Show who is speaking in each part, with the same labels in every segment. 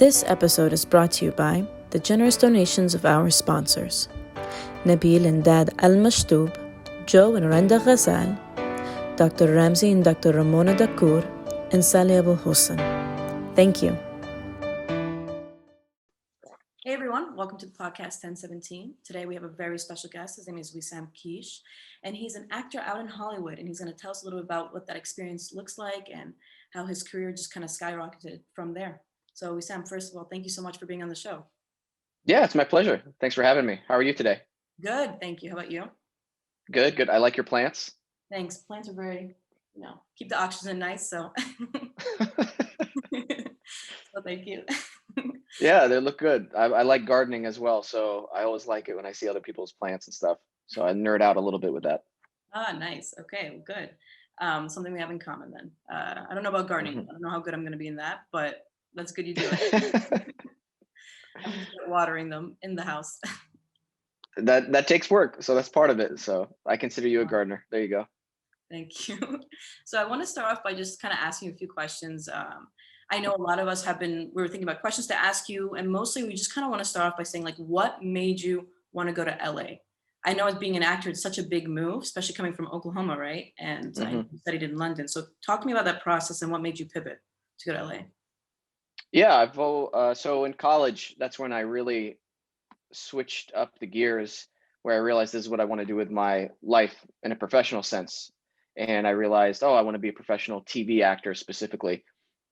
Speaker 1: This episode is brought to you by the generous donations of our sponsors, Nabil and Dad Al-Mashtoob, Joe and Renda Ghazal, Dr. Ramzi and Dr. Ramona Dakour, and Saleh Abul Hussein. Thank you. Hey everyone, welcome to the podcast 1017. Today we have a very special guest. His name is Wesam Keesh, and he's an actor out in Hollywood, and he's going to tell us a little bit about what that experience looks like and how his career just kind of skyrocketed from there. So Wesam, first of all, thank you so much for being on the show.
Speaker 2: Yeah, it's my pleasure. Thanks for having me. How are you today?
Speaker 1: Good, thank you. How about you?
Speaker 2: Good. I like your plants.
Speaker 1: Thanks. Plants are very, keep the oxygen nice, so. So thank you.
Speaker 2: Yeah, they look good. I like gardening as well, so I always like it when I see other people's plants and stuff. So I nerd out a little bit with that.
Speaker 1: Ah, nice. Okay, well, good. Something we have in common then. I don't know about gardening. I don't know how good I'm going to be in that, but that's good you do it. I'm just watering them in the house.
Speaker 2: That takes work, so that's part of it. So I consider you a gardener. There you go.
Speaker 1: Thank you. So I want to start off by just kind of asking you a few questions. I know a lot of us we were thinking about questions to ask you, and mostly we just kind of want to start off by saying, like, what made you want to go to LA? I know as being an actor, it's such a big move, especially coming from Oklahoma, right? And I studied in London. So talk to me about that process and what made you pivot to go to LA.
Speaker 2: Yeah, so in college, that's when I really switched up the gears, where I realized this is what I want to do with my life in a professional sense. And I realized, I want to be a professional TV actor specifically.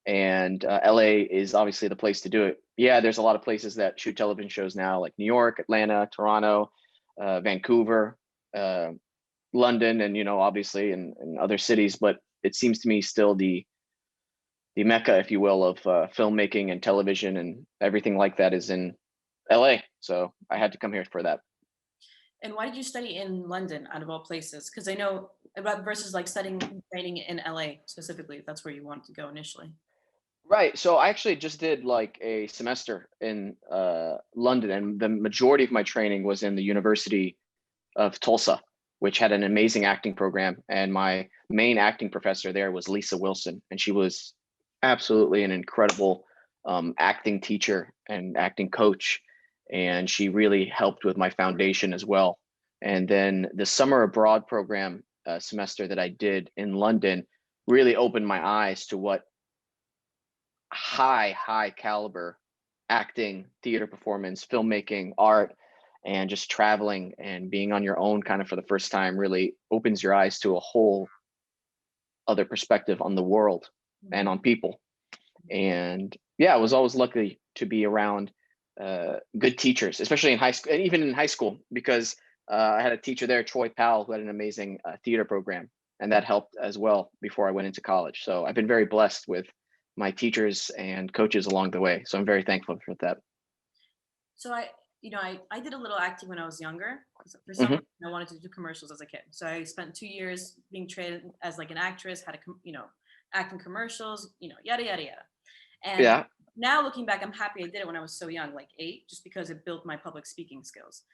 Speaker 2: And LA is obviously the place to do it. Yeah, there's a lot of places that shoot television shows now, like New York, Atlanta, Toronto, Vancouver, London, and obviously in other cities. But it seems to me still the mecca, if you will, of filmmaking and television and everything like that is in LA. So I had to come here for that.
Speaker 1: And why did you study in London, out of all places? Because I know about versus like training in LA specifically, if that's where you wanted to go initially.
Speaker 2: Right. So I actually just did like a semester in London, and the majority of my training was in the University of Tulsa, which had an amazing acting program. And my main acting professor there was Lisa Wilson, and she was absolutely an incredible acting teacher and acting coach. And she really helped with my foundation as well. And then the summer abroad program semester that I did in London really opened my eyes to what high caliber acting, theater performance, filmmaking, art, and just traveling and being on your own kind of for the first time really opens your eyes to a whole other perspective on the world and on people. And yeah, I was always lucky to be around good teachers, especially in high school, and even in high school, because I had a teacher there, Troy Powell, who had an amazing theater program, and that helped as well before I went into college. So I've been very blessed with my teachers and coaches along the way. So I'm very thankful for that.
Speaker 1: So I did a little acting when I was younger. For some reason, I wanted to do commercials as a kid. So I spent 2 years being trained as like an actress, had acting commercials, yada, yada, yada. And now looking back, I'm happy I did it when I was so young, like 8, just because it built my public speaking skills.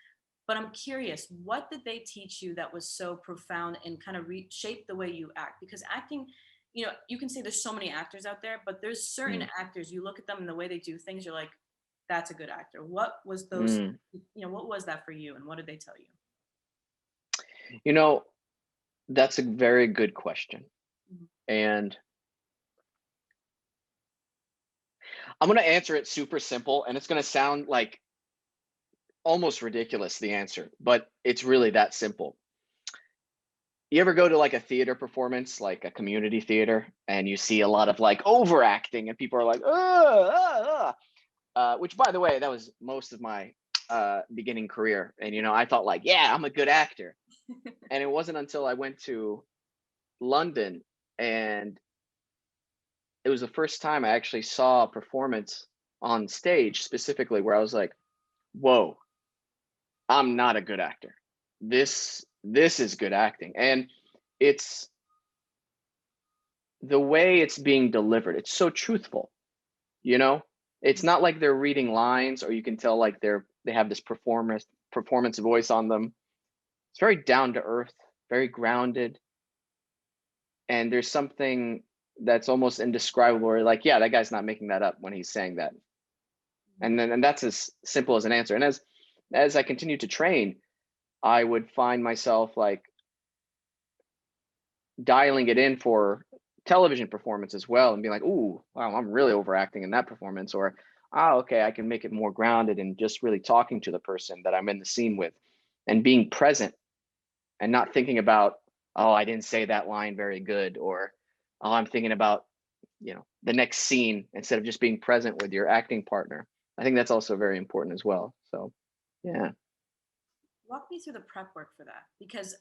Speaker 1: But I'm curious, what did they teach you that was so profound and kind of shaped the way you act? Because acting, you can say there's so many actors out there, but there's certain actors, you look at them and the way they do things, you're like, that's a good actor. What was those, what was that for you? And what did they tell you?
Speaker 2: That's a very good question. And I'm going to answer it super simple, and it's going to sound like almost ridiculous, the answer, but it's really that simple. You ever go to like a theater performance, like a community theater, and you see a lot of like overacting and people are like, which by the way, that was most of my beginning career. And, I thought like, yeah, I'm a good actor. And it wasn't until I went to London, and it was the first time I actually saw a performance on stage specifically where I was like, whoa, I'm not a good actor. This is good acting. And it's the way it's being delivered. It's so truthful, it's not like they're reading lines, or you can tell like they have this performance voice on them. It's very down to earth, very grounded. And there's something that's almost indescribable, where like, yeah, that guy's not making that up when he's saying that. And that's as simple as an answer. And as I continued to train, I would find myself like dialing it in for television performance as well, and be like, ooh, wow, I'm really overacting in that performance. Or, okay, I can make it more grounded and just really talking to the person that I'm in the scene with and being present and not thinking about, oh, I didn't say that line very good, or, oh, I'm thinking about, the next scene instead of just being present with your acting partner. I think that's also very important as well. So, yeah.
Speaker 1: Walk me through the prep work for that, because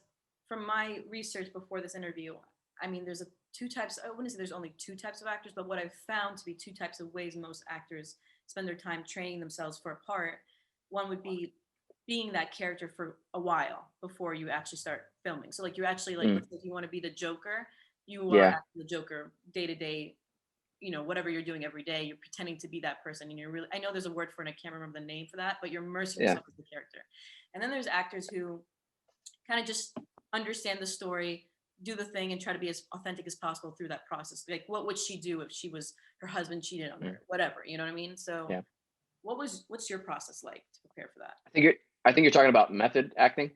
Speaker 1: from my research before this interview, I mean, there's a two types. I wouldn't say there's only two types of actors, but what I've found to be two types of ways most actors spend their time training themselves for a part. One would be being that character for a while before you actually start filming. So like you actually, like,
Speaker 2: Mm,
Speaker 1: let's say if you want to be the Joker, you are
Speaker 2: yeah.
Speaker 1: acting the Joker day to day, whatever you're doing every day, you're pretending to be that person, and you're really, I know there's a word for it, I can't remember the name for that, but you're immersing
Speaker 2: Yeah.
Speaker 1: yourself as the character. And then there's actors who kind of just understand the story, do the thing, and try to be as authentic as possible through that process. Like, what would she do if she was, her husband cheated on
Speaker 2: Mm,
Speaker 1: her, whatever, you know what I mean? So
Speaker 2: yeah.
Speaker 1: what's your process like to prepare for that?
Speaker 2: I think you're I think you're talking about method acting.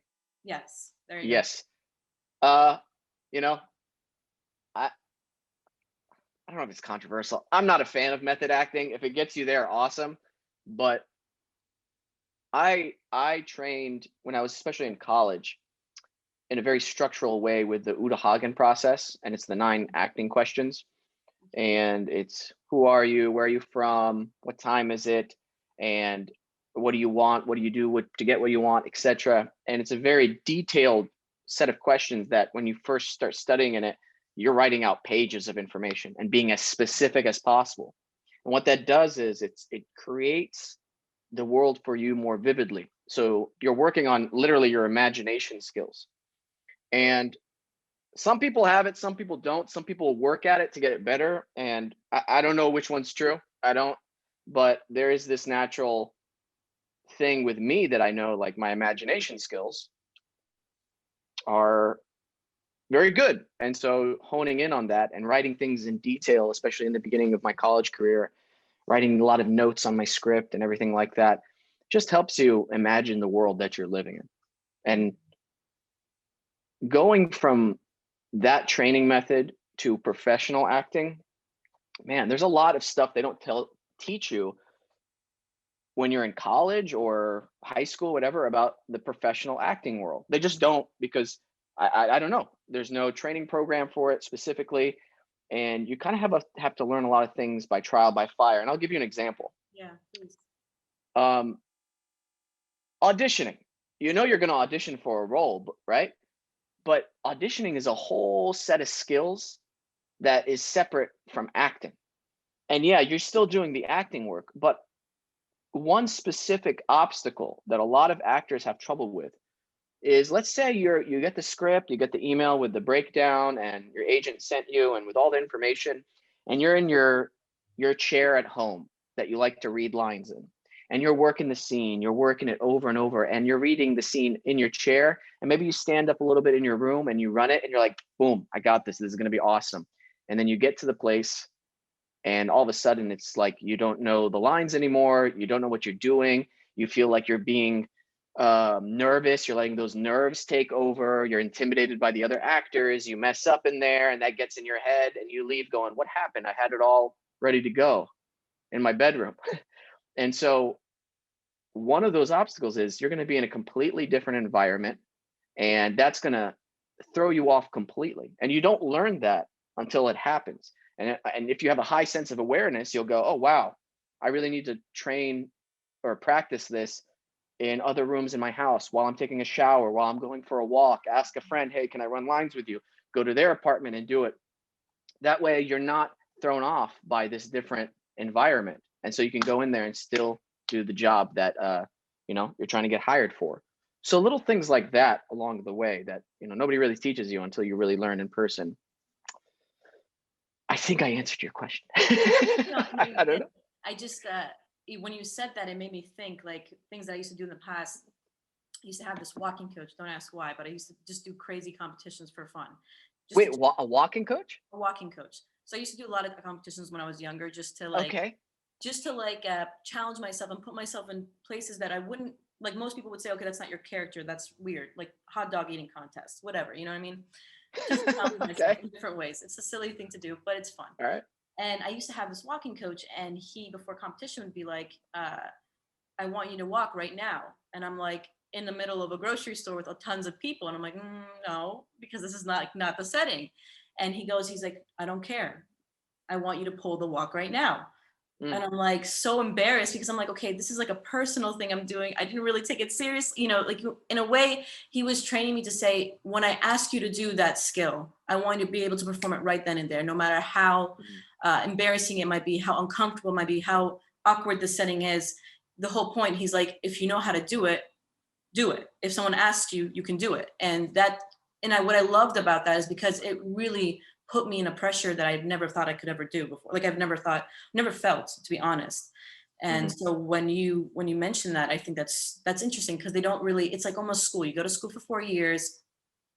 Speaker 1: Yes, there you go.
Speaker 2: Yes. Uh, you know, I I don't know if it's controversial. I'm not a fan of method acting. If it gets you there, awesome. But I trained when I was especially in college in a very structural way with the Uta Hagen process, and it's the 9 acting questions. And it's, who are you, where are you from, what time is it, and what do you want, what do you do to get what you want, etc. And it's a very detailed set of questions that when you first start studying in it, you're writing out pages of information and being as specific as possible. And what that does is it creates the world for you more vividly, so you're working on literally your imagination skills. And some people have it, some people don't. Some people work at it to get it better. And I don't know which one's true. I don't. But there is this natural thing with me that I know, like, my imagination skills are very good. And so honing in on that and writing things in detail, especially in the beginning of my college career, writing a lot of notes on my script and everything like that, just helps you imagine the world that you're living in. And going from that training method to professional acting, man, there's a lot of stuff they don't teach you when you're in college or high school, whatever, about the professional acting world. They just don't, because I don't know. There's no training program for it specifically, and you kind of have to learn a lot of things by trial by fire. And I'll give you an example.
Speaker 1: Yeah, please.
Speaker 2: Um, Auditioning. You know you're going to audition for a role, right? But auditioning is a whole set of skills that is separate from acting. And yeah, you're still doing the acting work, but one specific obstacle that a lot of actors have trouble with is, let's say you get the script, you get the email with the breakdown, and your agent sent you and with all the information, and you're in your chair at home that you like to read lines in, and you're working the scene, you're working it over and over, and you're reading the scene in your chair, and maybe you stand up a little bit in your room and you run it and you're like, boom, I got this is going to be awesome. And then you get to the place, and all of a sudden it's like you don't know the lines anymore, you don't know what you're doing, you feel like you're being nervous, you're letting those nerves take over, you're intimidated by the other actors, you mess up in there and that gets in your head, and you leave going, what happened, I had it all ready to go in my bedroom. And so one of those obstacles is you're going to be in a completely different environment, and that's going to throw you off completely, and you don't learn that until it happens. And if you have a high sense of awareness, you'll go, oh wow, I really need to train or practice this in other rooms in my house, while I'm taking a shower, while I'm going for a walk, ask a friend, hey, can I run lines with you, go to their apartment and do it. That way you're not thrown off by this different environment, and so you can go in there and still do the job that you're trying to get hired for. So little things like that along the way that nobody really teaches you until you really learn in person. I think I answered your question.
Speaker 1: No, you
Speaker 2: I don't
Speaker 1: did.
Speaker 2: know.
Speaker 1: I just when you said that, it made me think like things that I used to do in the past. I used to have this walking coach. Don't ask why, but I used to just do crazy competitions for fun. Just to,
Speaker 2: Wait, a walking coach?
Speaker 1: a walking coach. So I used to do a lot of competitions when I was younger, just to like
Speaker 2: Okay.
Speaker 1: just to like challenge myself and put myself in places that I wouldn't, like most people would say, okay, that's not your character, that's weird, like hot dog eating contests, whatever, you know what I mean? Just to challenge myself
Speaker 2: Okay.
Speaker 1: in different ways. It's a silly thing to do, but it's fun.
Speaker 2: All right.
Speaker 1: And I used to have this walking coach, and he, before competition, would be like, I want you to walk right now. And I'm like in the middle of a grocery store with tons of people. And I'm like, no, because this is not the setting. And he's like, I don't care. I want you to pull the walk right now.
Speaker 2: Mm,
Speaker 1: And I'm like so embarrassed because I'm like, okay, this is like a personal thing I'm doing. I didn't really take it seriously. Like in a way, he was training me to say, when I ask you to do that skill, I want you to be able to perform it right then and there, no matter how
Speaker 2: mm,
Speaker 1: embarrassing it might be, how uncomfortable it might be, how awkward the setting is. The whole point, he's like, if you know how to do it, do it. If someone asks you, you can do it. What I loved about that is because it really put me in a pressure that I never thought I could ever do before. Like I've never felt, to be honest. And
Speaker 2: mhm.
Speaker 1: so when you mention that, I think that's interesting because they don't really. It's like almost school. You go to school for 4 years,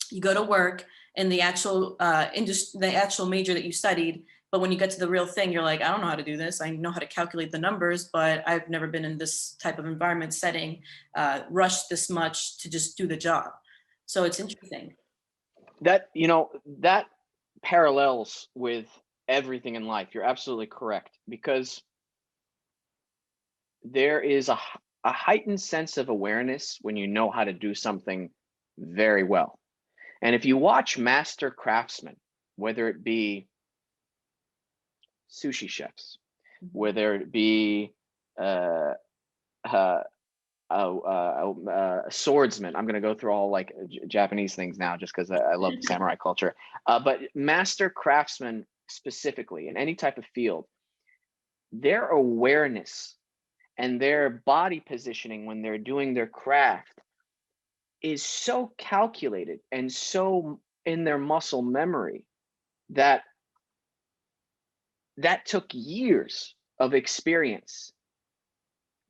Speaker 1: you go to work in the actual industry, the actual major that you studied. But when you get to the real thing, you're like, I don't know how to do this. I know how to calculate the numbers, but I've never been in this type of environment setting, rushed this much to just do the job. So it's interesting.
Speaker 2: That parallels with everything in life. You're absolutely correct because there is a heightened sense of awareness when you know how to do something very well. And if you watch master craftsmen, whether it be sushi chefs,
Speaker 1: Mhm.
Speaker 2: whether it be uh, uh, a swordsman. I'm going to go through all like Japanese things now just because I love the samurai culture. But master craftsmen specifically in any type of field, their awareness and their body positioning when they're doing their craft is so calculated and so in their muscle memory that that took years of experience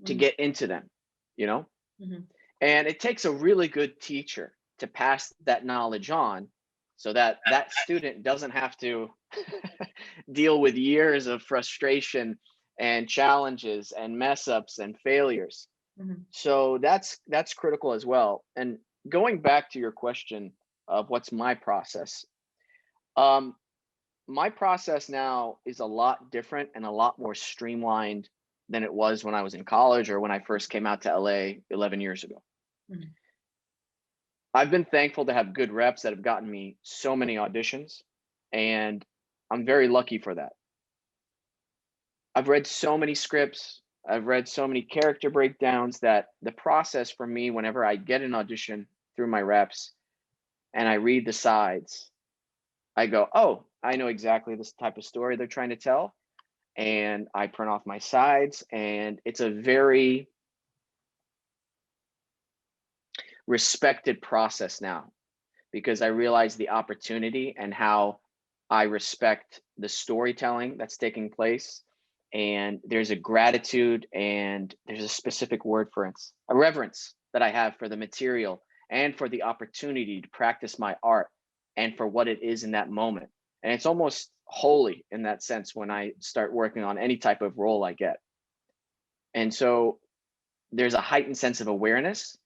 Speaker 2: to
Speaker 1: Mhm.
Speaker 2: get into them, you know?
Speaker 1: Mhm.
Speaker 2: And it takes a really good teacher to pass that knowledge on so that that student doesn't have to deal with years of frustration and challenges and mess ups and failures.
Speaker 1: Mhm.
Speaker 2: So that's critical as well. And going back to your question of what's my process, um, my process now is a lot different and a lot more streamlined than it was when I was in college or when I first came out to LA 11 years ago.
Speaker 1: Mhm.
Speaker 2: I've been thankful to have good reps that have gotten me so many auditions, and I'm very lucky for that. I've read so many scripts, I've read so many character breakdowns that the process for me, whenever I get an audition through my reps and I read the sides, I go, oh, I know exactly this type of story they're trying to tell. And I print off my sides, and it's a very respected process now because I realize the opportunity and how I respect the storytelling that's taking place. And there's a gratitude and there's a specific word for it, a reverence that I have for the material and for the opportunity to practice my art and for what it is in that moment. And it's almost holy in that sense when I start working on any type of role I get. And so there's a heightened sense of awareness,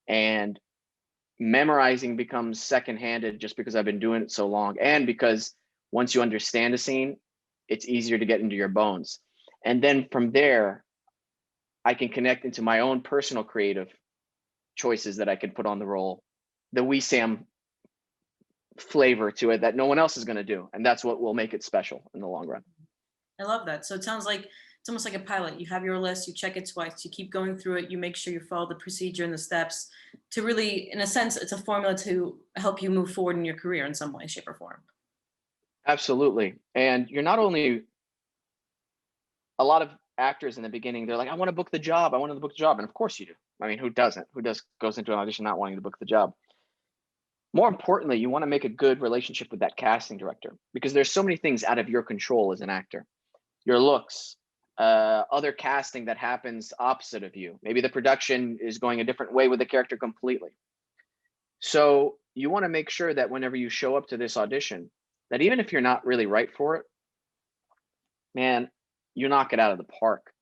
Speaker 2: and memorizing becomes second-handed just because I've been doing it so long, and because once you understand a scene, it's easier to get into your bones. And then from there, I can connect into my own personal creative choices that I can put on the role, the Wesam flavor to it that no one else is going to do, and that's what will make it special in the long run.
Speaker 1: I love that. So it sounds like it's almost like a pilot. You have your list, you check it twice, you keep going through it, you make sure you follow the procedure and the steps to really, in a sense, it's a formula to help you move forward in your career in some way, shape, or form.
Speaker 2: Absolutely. And you're not only, a lot of actors in the beginning, they're like, I want to book the job, I want to book the job, and of course you do. I mean, who doesn't? Who does goes into an audition not wanting to book the job? More importantly, you want to make a good relationship with that casting director because there's so many things out of your control as an actor. Your looks, other casting that happens opposite of you. Maybe the production is going a different way with the character completely. So you want to make sure that whenever you show up to this audition, that even if you're not really right for it, man, you knock it out of the park.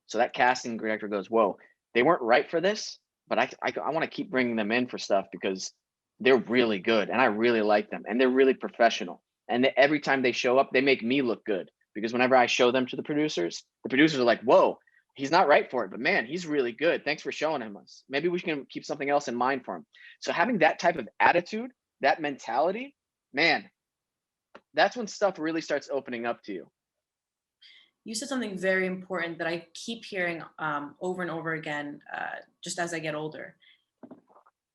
Speaker 2: So that casting director goes, whoa, they weren't right for this, but I want to keep bringing them in for stuff because they're really good and I really like them and they're really professional. And every time they show up, they make me look good because whenever I show them to the producers are like, whoa, he's not right for it, but man, he's really good. Thanks for showing him us. Maybe we can keep something else in mind for him. So having that type of attitude, that mentality, man, that's when stuff really starts opening up to you.
Speaker 1: You said something very important that I keep hearing over and over again, just as I get older.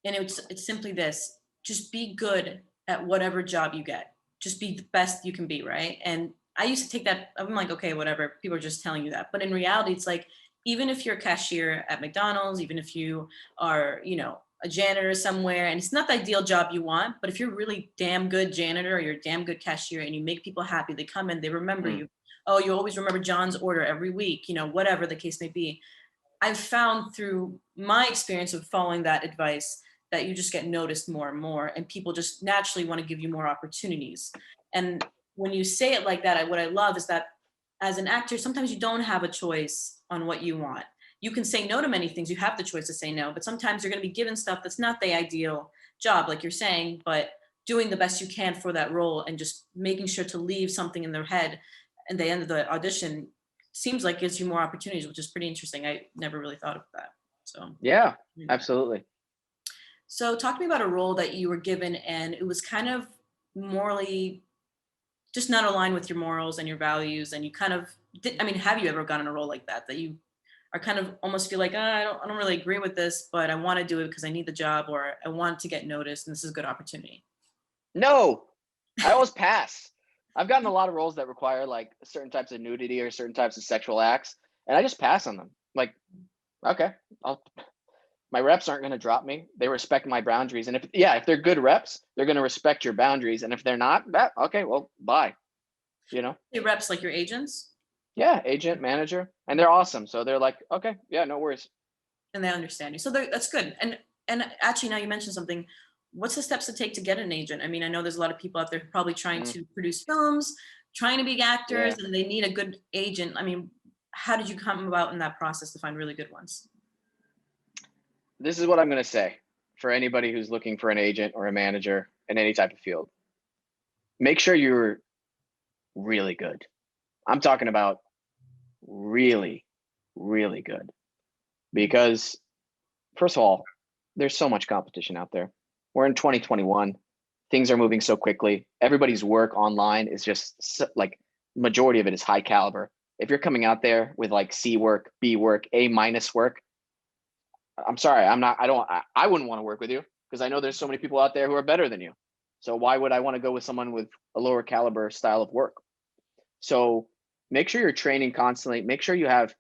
Speaker 1: And it's simply this: just be good at whatever job you get. Just be the best you can be, right? And I used to take that. I'm like, okay, whatever. People are just telling you that, but in reality, it's like even if you're a cashier at McDonald's, even if you are, a janitor somewhere, and it's not the ideal job you want, but if you're really damn good janitor or you're a damn good cashier and you make people happy, they come in, they remember
Speaker 2: Mm.
Speaker 1: you. Oh, you always remember John's order every week, whatever the case may be. I've found through my experience of following that advice that you just get noticed more and more, and people just naturally want to give you more opportunities. And when you say it like that, what I love is that as an actor, sometimes you don't have a choice on what you want. You can say no to many things. You have the choice to say no, but sometimes you're going to be given stuff that's not the ideal job, like you're saying, but doing the best you can for that role and just making sure to leave something in their head at the end of the audition seems like gives you more opportunities, which is pretty interesting. I never really thought of that. So,
Speaker 2: Yeah, absolutely.
Speaker 1: so talk to me about a role that you were given and it was kind of morally just not aligned with your morals and your values. And you kind of I mean, have you ever gotten a role like that you are kind of almost feel like, I don't really agree with this, but I want to do it because I need the job or I want to get noticed and this is a good opportunity?
Speaker 2: No, I always pass. I've gotten a lot of roles that require like certain types of nudity or certain types of sexual acts, and I just pass on them. Like, okay, I'll, my reps aren't going to drop me. They respect my boundaries, and if they're good reps, they're going to respect your boundaries. And if they're not, okay, well, bye. You know?
Speaker 1: Your reps, like your agents,
Speaker 2: Yeah, agent, manager, and they're awesome. So they're like, okay, yeah, no worries.
Speaker 1: and they understand you. So that's good. And actually, now you mentioned something. What's the steps to take to get an agent? I mean, I know there's a lot of people out there probably trying
Speaker 2: Mm,
Speaker 1: to produce films, trying to be actors,
Speaker 2: yeah,
Speaker 1: and they need a good agent. I mean, how did you come about in that process to find really good ones?
Speaker 2: this is what I'm going to say for anybody who's looking for an agent or a manager in any type of field. Make sure you're really good. I'm talking about really, really good. Because, first of all, there's so much competition out there. We're in 2021. Things are moving so quickly. Everybody's work online is just like majority of it is high caliber. If you're coming out there with like C work, B work, A minus work, I'm sorry, I'm not. I wouldn't want to work with you because I know there's so many people out there who are better than you. So why would I want to go with someone with a lower caliber style of work? So make sure you're training constantly. Make sure you have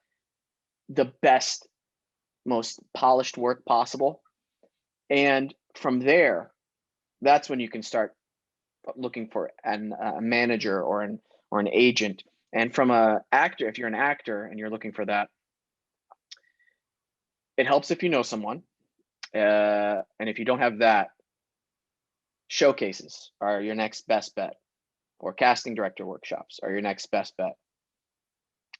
Speaker 2: the best, most polished work possible. And from there, that's when you can start looking for a manager or an agent. And from a actor, if you're an actor and you're looking for that, it helps if you know someone. And if you don't have that, showcases are your next best bet, or casting director workshops are your next best bet.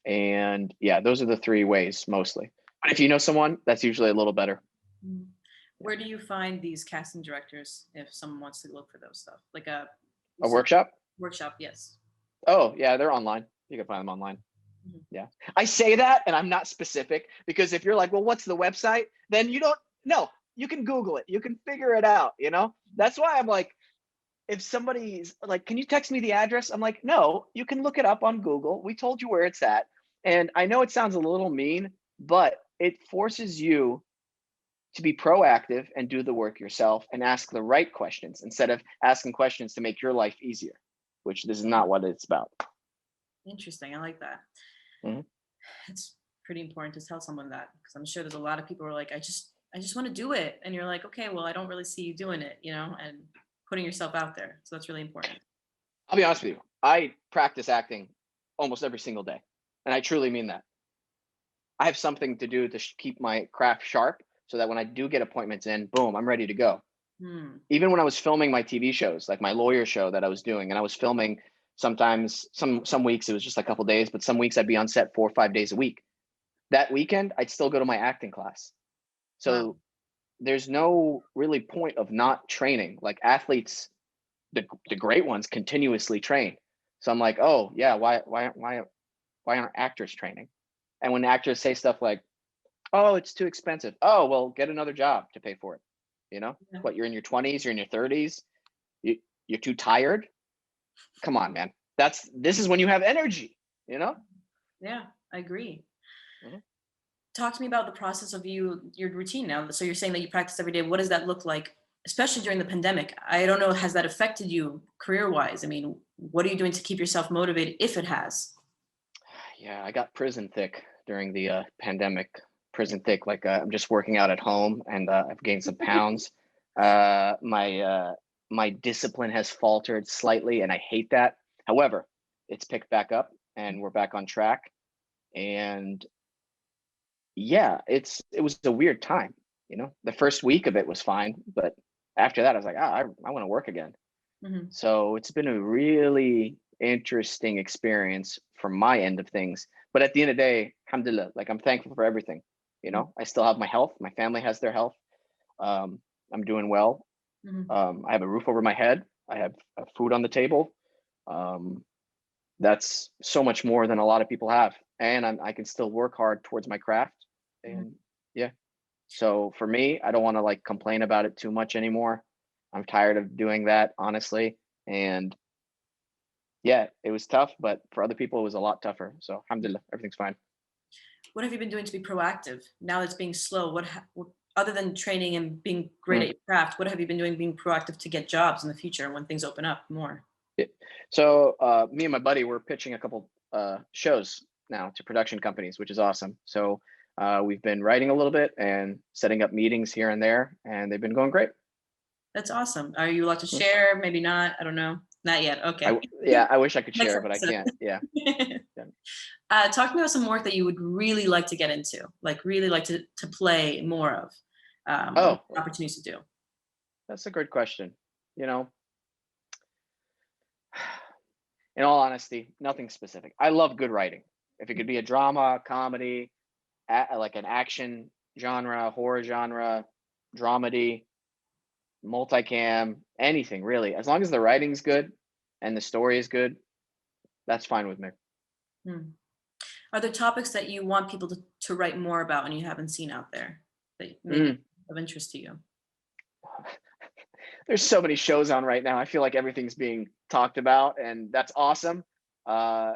Speaker 2: And yeah, those are the three ways mostly. But if you know someone, that's usually a little better.
Speaker 1: Mm. Where do you find these casting directors if someone wants to look for those stuff? Like
Speaker 2: A workshop?
Speaker 1: workshop, yes.
Speaker 2: Oh, yeah, they're online. You can find them online.
Speaker 1: Mhm.
Speaker 2: Yeah. I say that and I'm not specific because if you're like, well, what's the website? Then you don't know. You can Google it. You can figure it out, you know? That's why I'm like, if somebody's like, can you text me the address? I'm like, no, you can look it up on Google. We told you where it's at. And I know it sounds a little mean, but it forces you to be proactive and do the work yourself and ask the right questions instead of asking questions to make your life easier, which this is not what it's about.
Speaker 1: Interesting. I like that.
Speaker 2: Mhm.
Speaker 1: It's pretty important to tell someone that because I'm sure there's a lot of people who are like, I just want to do it. And you're like, okay, well, I don't really see you doing it, and putting yourself out there. So that's really important.
Speaker 2: I'll be honest with you. I practice acting almost every single day. And I truly mean that. I have something to do to keep my craft sharp so that when I do get appointments in, boom, I'm ready to go.
Speaker 1: Hmm.
Speaker 2: Even when I was filming my TV shows, like my lawyer show that I was doing, and I was filming sometimes some weeks it was just a couple days, but some weeks I'd be on set 4 or 5 days a week. that weekend I'd still go to my acting class.
Speaker 1: Wow.
Speaker 2: So there's no really point of not training. Like athletes, the great ones continuously train. So I'm like, oh yeah, why aren't actors training? And when actors say stuff like, oh, it's too expensive. Oh, well, get another job to pay for it. You know,
Speaker 1: Yeah.
Speaker 2: what, you're in your 20s, you're in your 30s, you, you're too tired. Come on, man. This is when you have energy, you know?
Speaker 1: Yeah, I agree.
Speaker 2: Mhm.
Speaker 1: Talk to me about the process of your routine now. So you're saying that you practice every day. What does that look like, especially during the pandemic? I don't know, has that affected you career wise? I mean, what are you doing to keep yourself motivated if it has?
Speaker 2: Yeah, I got prison thick during the pandemic. Prison thick, like I'm just working out at home, and I've gained some pounds. My discipline has faltered slightly, and I hate that. However, it's picked back up, and we're back on track. And yeah, it was a weird time. You know, the first week of it was fine, but after that, I was like, I want to work again.
Speaker 1: Hmm.
Speaker 2: So it's been a really interesting experience from my end of things. But at the end of the day, alhamdulillah, like I'm thankful for everything. You know, I still have my health. My family has their health. Um, I'm doing well.
Speaker 1: Hmm.
Speaker 2: I have a roof over my head. I have food on the table. Um, that's so much more than a lot of people have. And I can still work hard towards my craft.
Speaker 1: Hmm.
Speaker 2: And yeah, so for me, I don't want to like complain about it too much anymore. I'm tired of doing that, honestly. And yeah, it was tough, but for other people, it was a lot tougher. So, alhamdulillah, everything's fine.
Speaker 1: What have you been doing to be proactive now that's being slow? Other than training and being great at
Speaker 2: Mm.
Speaker 1: your craft, what have you been doing being proactive to get jobs in the future when things open up more?
Speaker 2: Yeah. So, me and my buddy, we're pitching a couple shows now to production companies, which is awesome. So, we've been writing a little bit and setting up meetings here and there, and they've been going great.
Speaker 1: That's awesome. Are you allowed to
Speaker 2: Mm.
Speaker 1: share? Maybe not. I don't know. Not yet. Okay.
Speaker 2: Yeah, I wish I could
Speaker 1: Next
Speaker 2: share, but I
Speaker 1: episode.
Speaker 2: can't. Yeah. Yeah.
Speaker 1: Talk to me about some work that you would really like to get into, like really like to play more of, or
Speaker 2: Oh,
Speaker 1: opportunities to do.
Speaker 2: that's a good question. You know, in all honesty, nothing specific. I love good writing. If it could be a drama, comedy, like an action genre, horror genre, dramedy, multicam, anything really. As long as the writing's good and the story is good, that's fine with me.
Speaker 1: Hmm. Are there topics that you want people to write more about and you haven't seen out there that maybe
Speaker 2: Mm.
Speaker 1: of interest to you?
Speaker 2: There's so many shows on right now. I feel like everything's being talked about, and that's awesome. Uh,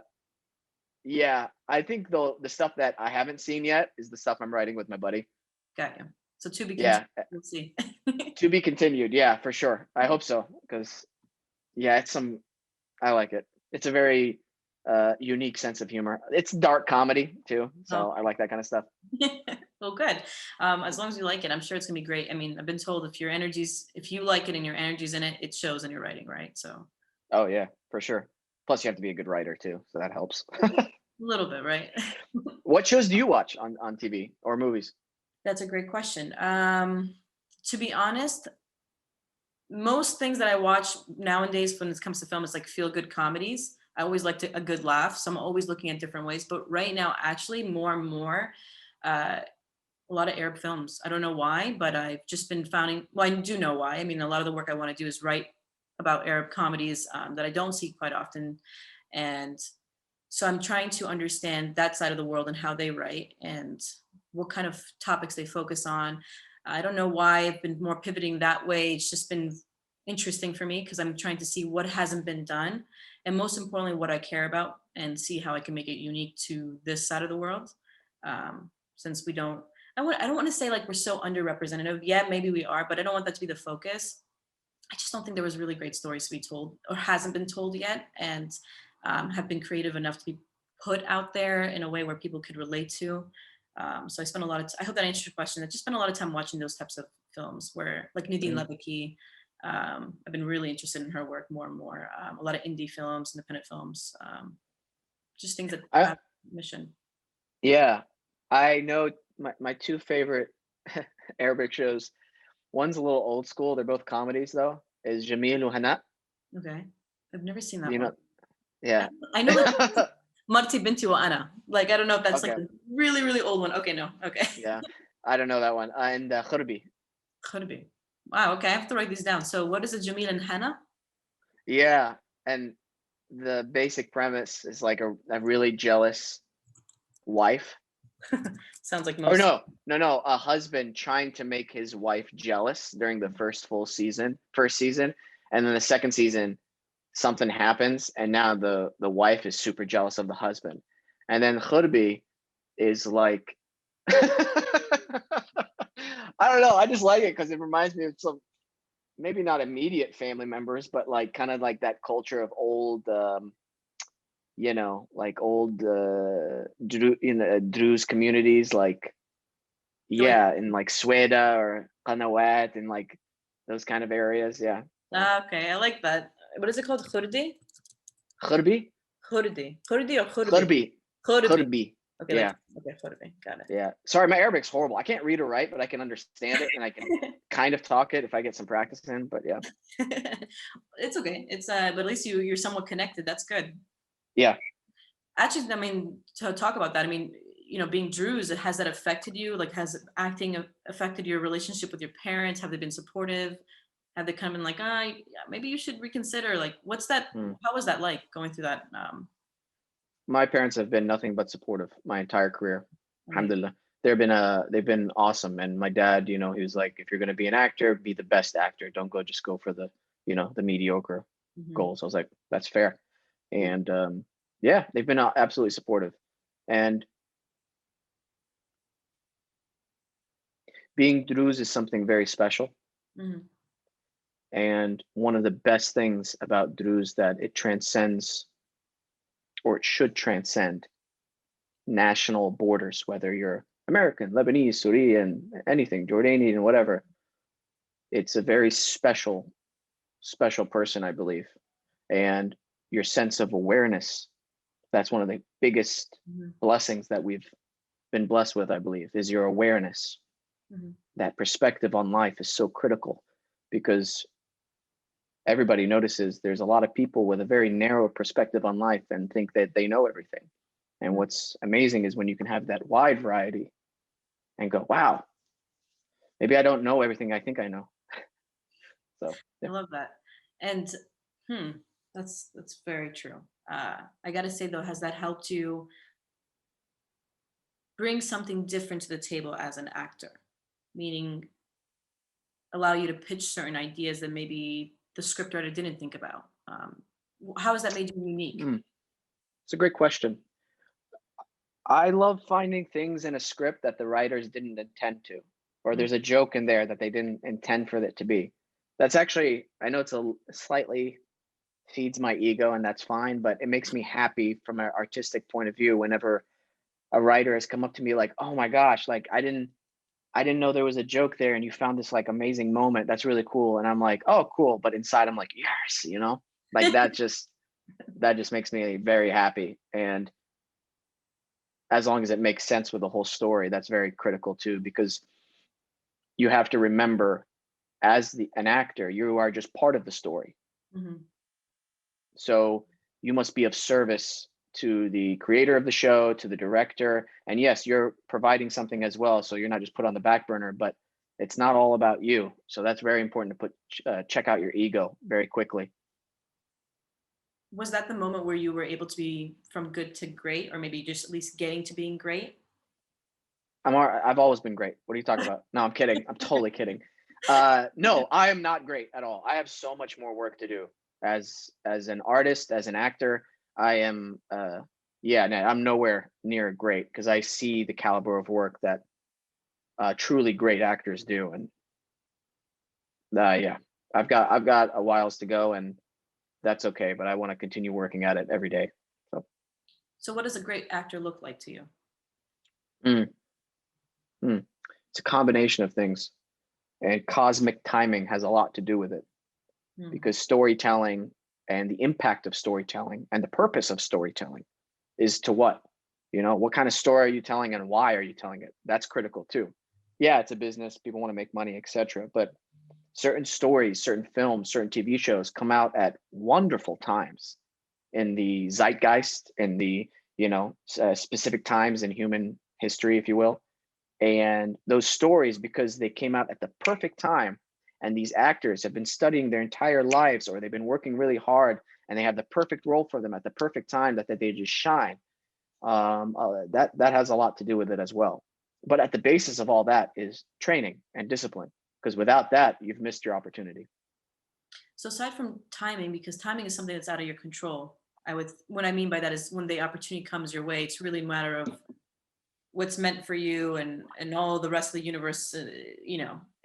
Speaker 2: yeah, I think the stuff that I haven't seen yet is the stuff I'm writing with my buddy.
Speaker 1: Got you. So to be continued.
Speaker 2: Yeah,
Speaker 1: We'll see.
Speaker 2: to be continued. Yeah, for sure. I hope so, because yeah, I like it. It's a very unique sense of humor. It's dark comedy too, so I
Speaker 1: Okay.
Speaker 2: like that kind of stuff.
Speaker 1: Well, good. As long as you like it, I'm sure it's gonna be great. I mean, I've been told if you like it and your energy's in it, it shows in your writing, right? So
Speaker 2: Oh yeah, for sure. Plus, you have to be a good writer too, so that helps.
Speaker 1: a little bit, right?
Speaker 2: What shows do you watch on TV or movies?
Speaker 1: That's a great question. To be honest, most things that I watch nowadays when it comes to film is like feel good comedies. I always like a good laugh, so I'm always looking at different ways. But right now, actually, more and more, uh, a lot of Arab films. I don't know why, but I've just been finding. Well, I do know why. I mean, a lot of the work I want to do is write about Arab comedies that I don't see quite often, and so I'm trying to understand that side of the world and how they write and what kind of topics they focus on. I don't know why I've been more pivoting that way. It's just been interesting for me because I'm trying to see what hasn't been done and most importantly what I care about and see how I can make it unique to this side of the world. Since we don't I don't want to say like we're so underrepresented. Yeah, maybe we are, but I don't want that to be the focus. I just don't think there was really great stories to be told or hasn't been told yet, and have been creative enough to be put out there in a way where people could relate to. So I spent a lot of. I hope that answered your question. I just spent a lot of time watching those types of films, where like Nadine
Speaker 2: Mhm.
Speaker 1: Lebeki. I've been really interested in her work more and more. A lot of indie films, independent films, just things that
Speaker 2: I
Speaker 1: have mission.
Speaker 2: Yeah, I know my two favorite Arabic shows. One's a little old school. They're both comedies though. Is Jamil and Hannah.
Speaker 1: Okay, I've never seen that
Speaker 2: You
Speaker 1: one.
Speaker 2: know,
Speaker 1: I,
Speaker 2: yeah.
Speaker 1: I know that Marti binti wa ana. Like, I don't know if that's like
Speaker 2: Okay,
Speaker 1: a really, really old one. Okay, no. Okay.
Speaker 2: yeah, I don't know that one. And khurbi.
Speaker 1: Khurbi. Wow, okay. I have to write these down. So what is a Jamil and Hannah?
Speaker 2: Yeah, and the basic premise is like a really jealous wife.
Speaker 1: Sounds like
Speaker 2: Or
Speaker 1: most.
Speaker 2: no, a husband trying to make his wife jealous during the first season, and then the second season, something happens, and now the wife is super jealous of the husband, and then Khurbi is like, I don't know, I just like it because it reminds me of some maybe not immediate family members, but like kind of like that culture of old, like old Druze communities, like
Speaker 1: Like,
Speaker 2: yeah, in like Sweden or Qanawat and like those kind of areas. Yeah. So
Speaker 1: okay, I like that. What is it called? Khurdi?
Speaker 2: Khurbi,
Speaker 1: Khurdi. Khurdi or khurbi?
Speaker 2: Khurbi,
Speaker 1: Khurbi.
Speaker 2: Khurbi.
Speaker 1: Okay, like
Speaker 2: Yeah,
Speaker 1: okay, khurbi. Got
Speaker 2: yeah. Sorry, my Arabic's horrible. I can't read or write, but I can understand it and I can
Speaker 1: it.
Speaker 2: kind of talk it if I get some practice in. But yeah,
Speaker 1: It's okay. It's but at least you're somewhat connected. That's good.
Speaker 2: yeah.
Speaker 1: Actually, I mean, to talk about that, I mean, being Druze, has that affected you? Like, has acting affected your relationship with your parents? Have they been supportive? Have they come in like, ah, yeah, maybe you should reconsider? Like, what's that?
Speaker 2: Hmm.
Speaker 1: How was that like going through that?
Speaker 2: My parents have been nothing but supportive my entire career.
Speaker 1: I mean,
Speaker 2: Alhamdulillah. They've been awesome. And my dad, he was like, if you're gonna be an actor, be the best actor. Don't just go for the mediocre
Speaker 1: mhm,
Speaker 2: goals. I was like, that's fair. And yeah, they've been absolutely supportive. And being Druze is something very special.
Speaker 1: mhm,
Speaker 2: And one of the best things about Druze that it transcends, or it should transcend, national borders, whether you're American, Lebanese, Syrian, anything, Jordanian, whatever. It's a very special person, I believe. And your sense of awareness, that's one of the biggest
Speaker 1: mhm,
Speaker 2: blessings that we've been blessed with, I believe, is your awareness.
Speaker 1: mhm.
Speaker 2: That perspective on life is so critical because everybody notices there's a lot of people with a very narrow perspective on life and think that they know everything. And
Speaker 1: Mhm.
Speaker 2: what's amazing is when you can have that wide variety and go, wow, maybe I don't know everything I think I know. So
Speaker 1: I
Speaker 2: yeah.
Speaker 1: love that. And hmm, that's very true. I got to say though, has that helped you bring something different to the table as an actor? Meaning, allow you to pitch certain ideas that maybe the scriptwriter didn't think about. How has that made you unique?
Speaker 2: Mm, it's a great question. I love finding things in a script that the writers didn't intend to, or
Speaker 1: Mm,
Speaker 2: there's a joke in there that they didn't intend for it to be. That's actually, I know it's a slightly feeds my ego and that's fine, but it makes me happy from an artistic point of view whenever a writer has come up to me like, oh my gosh, like I didn't know there was a joke there and you found this like amazing moment. That's really cool. And I'm like, oh cool. But inside I'm like, yes, like that just makes me very happy. And as long as it makes sense with the whole story, that's very critical too, because you have to remember as an actor, you are just part of the story.
Speaker 1: mhm.
Speaker 2: So you must be of service to the creator of the show, to the director. And yes, you're providing something as well. So you're not just put on the back burner, but it's not all about you. So that's very important to check out your ego very quickly.
Speaker 1: Was that the moment where you were able to be from good to great, or maybe just at least getting to being great?
Speaker 2: I've always been great. What are you talking about? No, I'm kidding. I'm totally kidding. No, I am not great at all. I have so much more work to do as an artist, as an actor. I am, yeah, no, I'm nowhere near great because I see the caliber of work that truly great actors do, and yeah, I've got a whiles to go, and that's okay. But I want to continue working at it every day. So,
Speaker 1: So, what does a great actor look like to you?
Speaker 2: mm, mm. It's a combination of things, and cosmic timing has a lot to do with it
Speaker 1: Hmm.
Speaker 2: because storytelling and the impact of storytelling and the purpose of storytelling is to what kind of story are you telling and why are you telling it? That's critical too. Yeah, it's a business, people want to make money, etc., but certain stories, certain films, certain TV shows come out at wonderful times in the zeitgeist, in the specific times in human history, if you will. And those stories, because they came out at the perfect time, and these actors have been studying their entire lives, or they've been working really hard, and they have the perfect role for them at the perfect time, that they just shine. That has a lot to do with it as well. But at the basis of all that is training and discipline, because without that, you've missed your opportunity.
Speaker 1: So aside from timing, because timing is something that's out of your control, what I mean by that is when the opportunity comes your way, it's really a matter of what's meant for you and all the rest of the universe,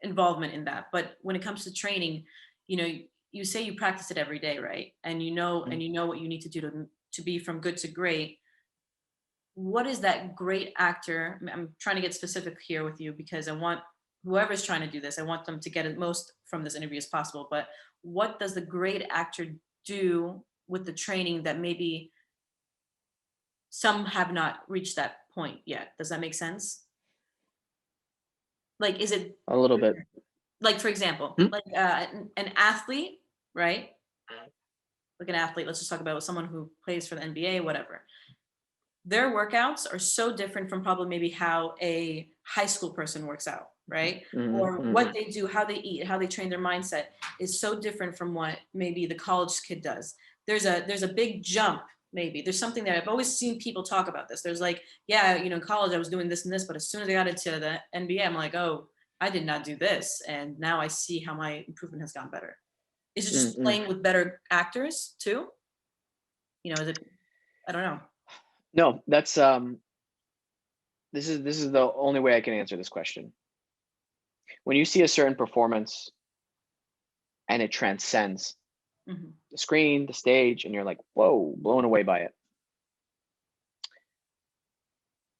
Speaker 1: involvement in that. But when it comes to training, you know, you say you practice it every day, right? And
Speaker 2: Mm.
Speaker 1: you know what you need to do to be from good to great. What is that great actor? I'm trying to get specific here with you because I want whoever's trying to do this, I want them to get as most from this interview as possible. But what does the great actor do with the training that maybe some have not reached that point yet? Does that make sense? Like, is it
Speaker 2: A little bit.
Speaker 1: like, for example,
Speaker 2: Mm.
Speaker 1: like an athlete, right? Like an athlete, let's just talk about someone who plays for the NBA, whatever. Their workouts are so different from probably maybe how a high school person works out, right?
Speaker 2: Mhm,
Speaker 1: Or what
Speaker 2: mhm.
Speaker 1: they do, how they eat, how they train their mindset is so different from what maybe the college kid does. There's a big jump. Maybe there's something that I've always seen people talk about this. There's like, yeah, in college I was doing this and this, but as soon as I got into the NBA, I'm like, oh, I did not do this, and now I see how my improvement has gotten better. Is it
Speaker 2: Mm,
Speaker 1: just
Speaker 2: mm.
Speaker 1: playing with better actors too? Is it? I don't know.
Speaker 2: No, that's this is the only way I can answer this question. When you see a certain performance and it transcends
Speaker 1: Hmm.
Speaker 2: the screen, the stage, and you're like, whoa, blown away by it.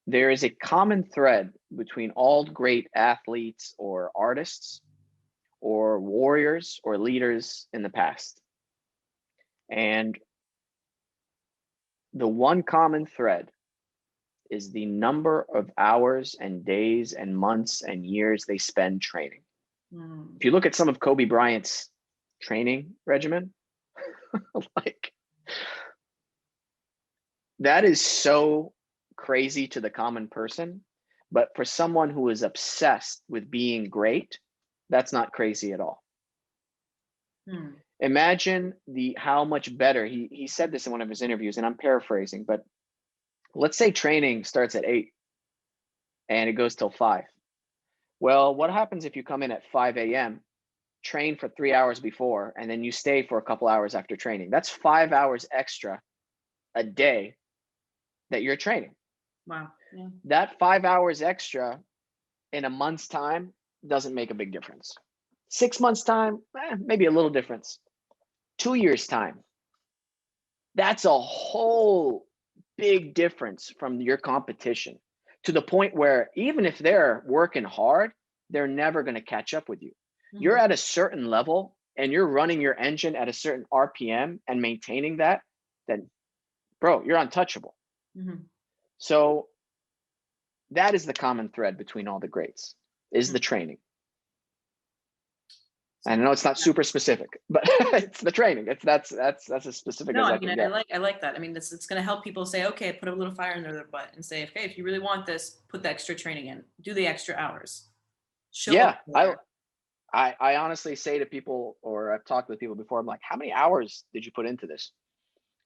Speaker 2: There is a common thread between all great athletes or artists or warriors or leaders in the past. And the one common thread is the number of hours and days and months and years they spend training.
Speaker 1: Mm.
Speaker 2: If you look at some of Kobe Bryant's training regimen, like that is so crazy to the common person. But for someone who is obsessed with being great, that's not crazy at all.
Speaker 1: Hmm.
Speaker 2: Imagine the how much better he said this in one of his interviews, and I'm paraphrasing, but let's say training starts at 8 and it goes till 5. Well, what happens if you come in at 5 a.m., train for 3 hours before, and then you stay for a couple hours after training? That's 5 hours extra a day that you're training.
Speaker 1: Wow. Yeah.
Speaker 2: That 5 hours extra in a month's time doesn't make a big difference. 6 months' time, maybe a little difference. 2 years' time, that's a whole big difference from your competition, to the point where even if they're working hard, they're never going to catch up with you. You're
Speaker 1: Mhm.
Speaker 2: at a certain level and you're running your engine at a certain RPM and maintaining that, then bro, you're untouchable.
Speaker 1: Mhm.
Speaker 2: So that is the common thread between all the greats, is
Speaker 1: Mm.
Speaker 2: the training. And I
Speaker 1: So
Speaker 2: know it's not super specific, but it's the training. That's as specific
Speaker 1: no,
Speaker 2: as
Speaker 1: I
Speaker 2: I
Speaker 1: mean,
Speaker 2: can
Speaker 1: I
Speaker 2: get.
Speaker 1: like I like that. I mean, it's going to help people say, okay, put a little fire under their butt and say, okay, if you really want this, put the extra training in, do the extra hours, show up
Speaker 2: Yeah,
Speaker 1: there.
Speaker 2: I honestly say to people, or I've talked with people before, I'm like, how many hours did you put into this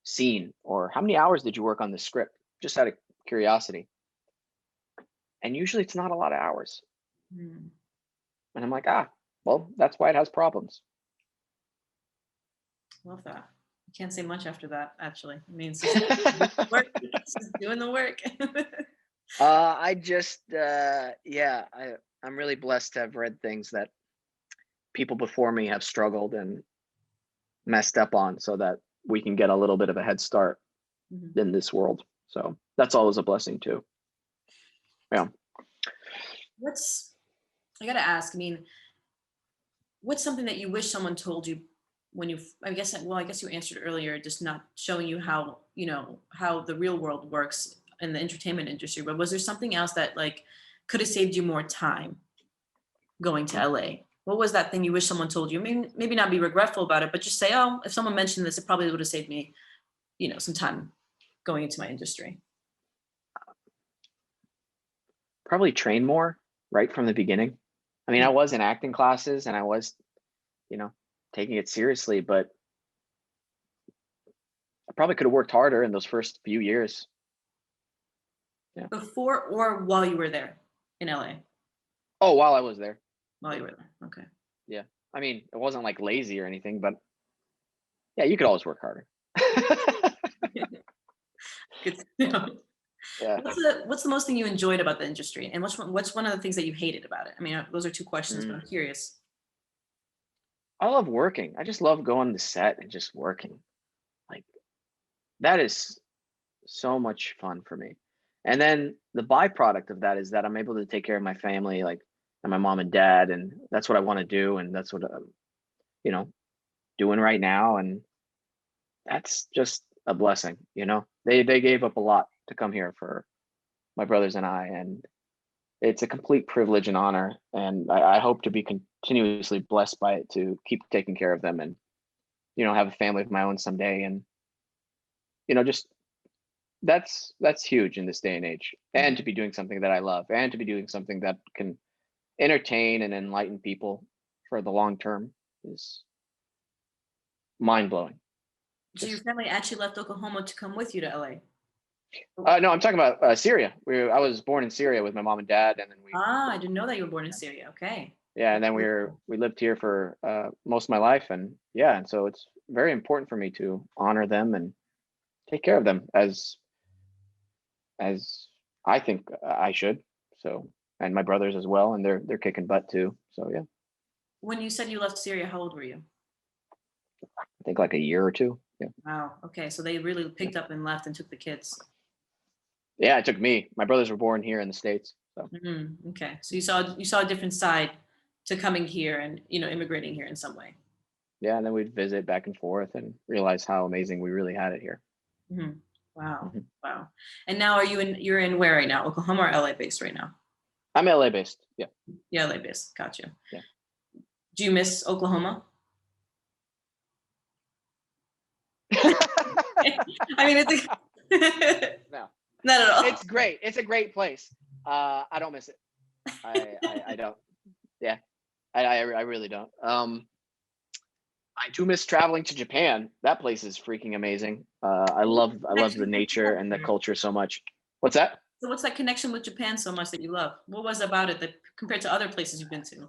Speaker 2: scene? Or how many hours did you work on this script? Just out of curiosity. And usually it's not a lot of hours.
Speaker 1: Mm.
Speaker 2: And I'm like, well, that's why it has problems.
Speaker 1: Love that. You can't say much after that. Actually, I mean, it's just doing the work. It's just doing the work.
Speaker 2: I just, yeah, I'm really blessed to have read things that people before me have struggled and messed up on, so that we can get a little bit of a head start
Speaker 1: Mhm.
Speaker 2: in this world. So that's always a blessing too. Yeah.
Speaker 1: What's I gotta ask? I mean, what's something that you wish someone told you when you I guess you answered earlier, just not showing you how how the real world works in the entertainment industry, but was there something else that like could have saved you more time going to LA? What was that thing you wish someone told you? I mean, maybe not be regretful about it, but just say, oh, if someone mentioned this, it probably would have saved me some time going into my industry.
Speaker 2: probably train more right from the beginning. I mean, I was in acting classes and I was, you know, taking it seriously, but I probably could have worked harder in those first few years. Yeah.
Speaker 1: Before or while you were there in LA?
Speaker 2: Oh, while I was there.
Speaker 1: While you were there. Okay.
Speaker 2: Yeah. I mean, it wasn't like lazy or anything, but yeah, you could always work harder.
Speaker 1: Good to know.
Speaker 2: Yeah.
Speaker 1: What's the most thing you enjoyed about the industry, and what's one of the things that you hated about it? I mean, those are two questions, but
Speaker 2: Mm.
Speaker 1: I'm curious.
Speaker 2: I love working. I just love going to set and just working. Like that is so much fun for me. And then the byproduct of that is that I'm able to take care of my family, like, and my mom and dad, and that's what I want to do, and that's what I'm, you know, doing right now, and that's just a blessing. They gave up a lot to come here for my brothers and I, and it's a complete privilege and honor, and I hope to be continuously blessed by it to keep taking care of them and have a family of my own someday, and just that's huge in this day and age, and to be doing something that I love, and to be doing something that can entertain and enlighten people for the long term is mind-blowing.
Speaker 1: So your
Speaker 2: Just
Speaker 1: family actually left Oklahoma to come with you to LA?
Speaker 2: no, I'm talking about Syria. I was born in Syria with my mom and dad, and then
Speaker 1: I didn't know that you were born in Syria. Okay.
Speaker 2: yeah, and
Speaker 1: That's
Speaker 2: then
Speaker 1: really cool.
Speaker 2: we lived here for most of my life, and yeah, and so it's very important for me to honor them and take care of them as I think I should. So, and my brothers as well, and they're kicking butt too. So yeah,
Speaker 1: When you said you left Syria, how old were you?
Speaker 2: I think like a year or two. Yeah,
Speaker 1: Wow. Okay. So they really picked up and left and took the kids.
Speaker 2: yeah, it took me. My brothers were born here in the States, so
Speaker 1: Okay. So you saw a different side to coming here and immigrating here in some way.
Speaker 2: yeah, and then we'd visit back and forth and realize how amazing we really had it here.
Speaker 1: hmm Wow.
Speaker 2: Mhm.
Speaker 1: Wow. And now you're in where right now? Oklahoma or LA based right now?
Speaker 2: I'm LA based. Yeah,
Speaker 1: Yeah, LA based. Got you.
Speaker 2: yeah.
Speaker 1: Do you miss Oklahoma? I mean, it's
Speaker 2: No,
Speaker 1: not at all.
Speaker 2: it's great. It's a great place. I don't miss it. I don't. Yeah, I really don't. I do miss traveling to Japan. That place is freaking amazing. I love the
Speaker 1: Connection with
Speaker 2: nature
Speaker 1: Japan
Speaker 2: and the
Speaker 1: there.
Speaker 2: culture so much. What's that?
Speaker 1: So what's that connection with Japan so much that you love? What was about it that compared to other places you've been to?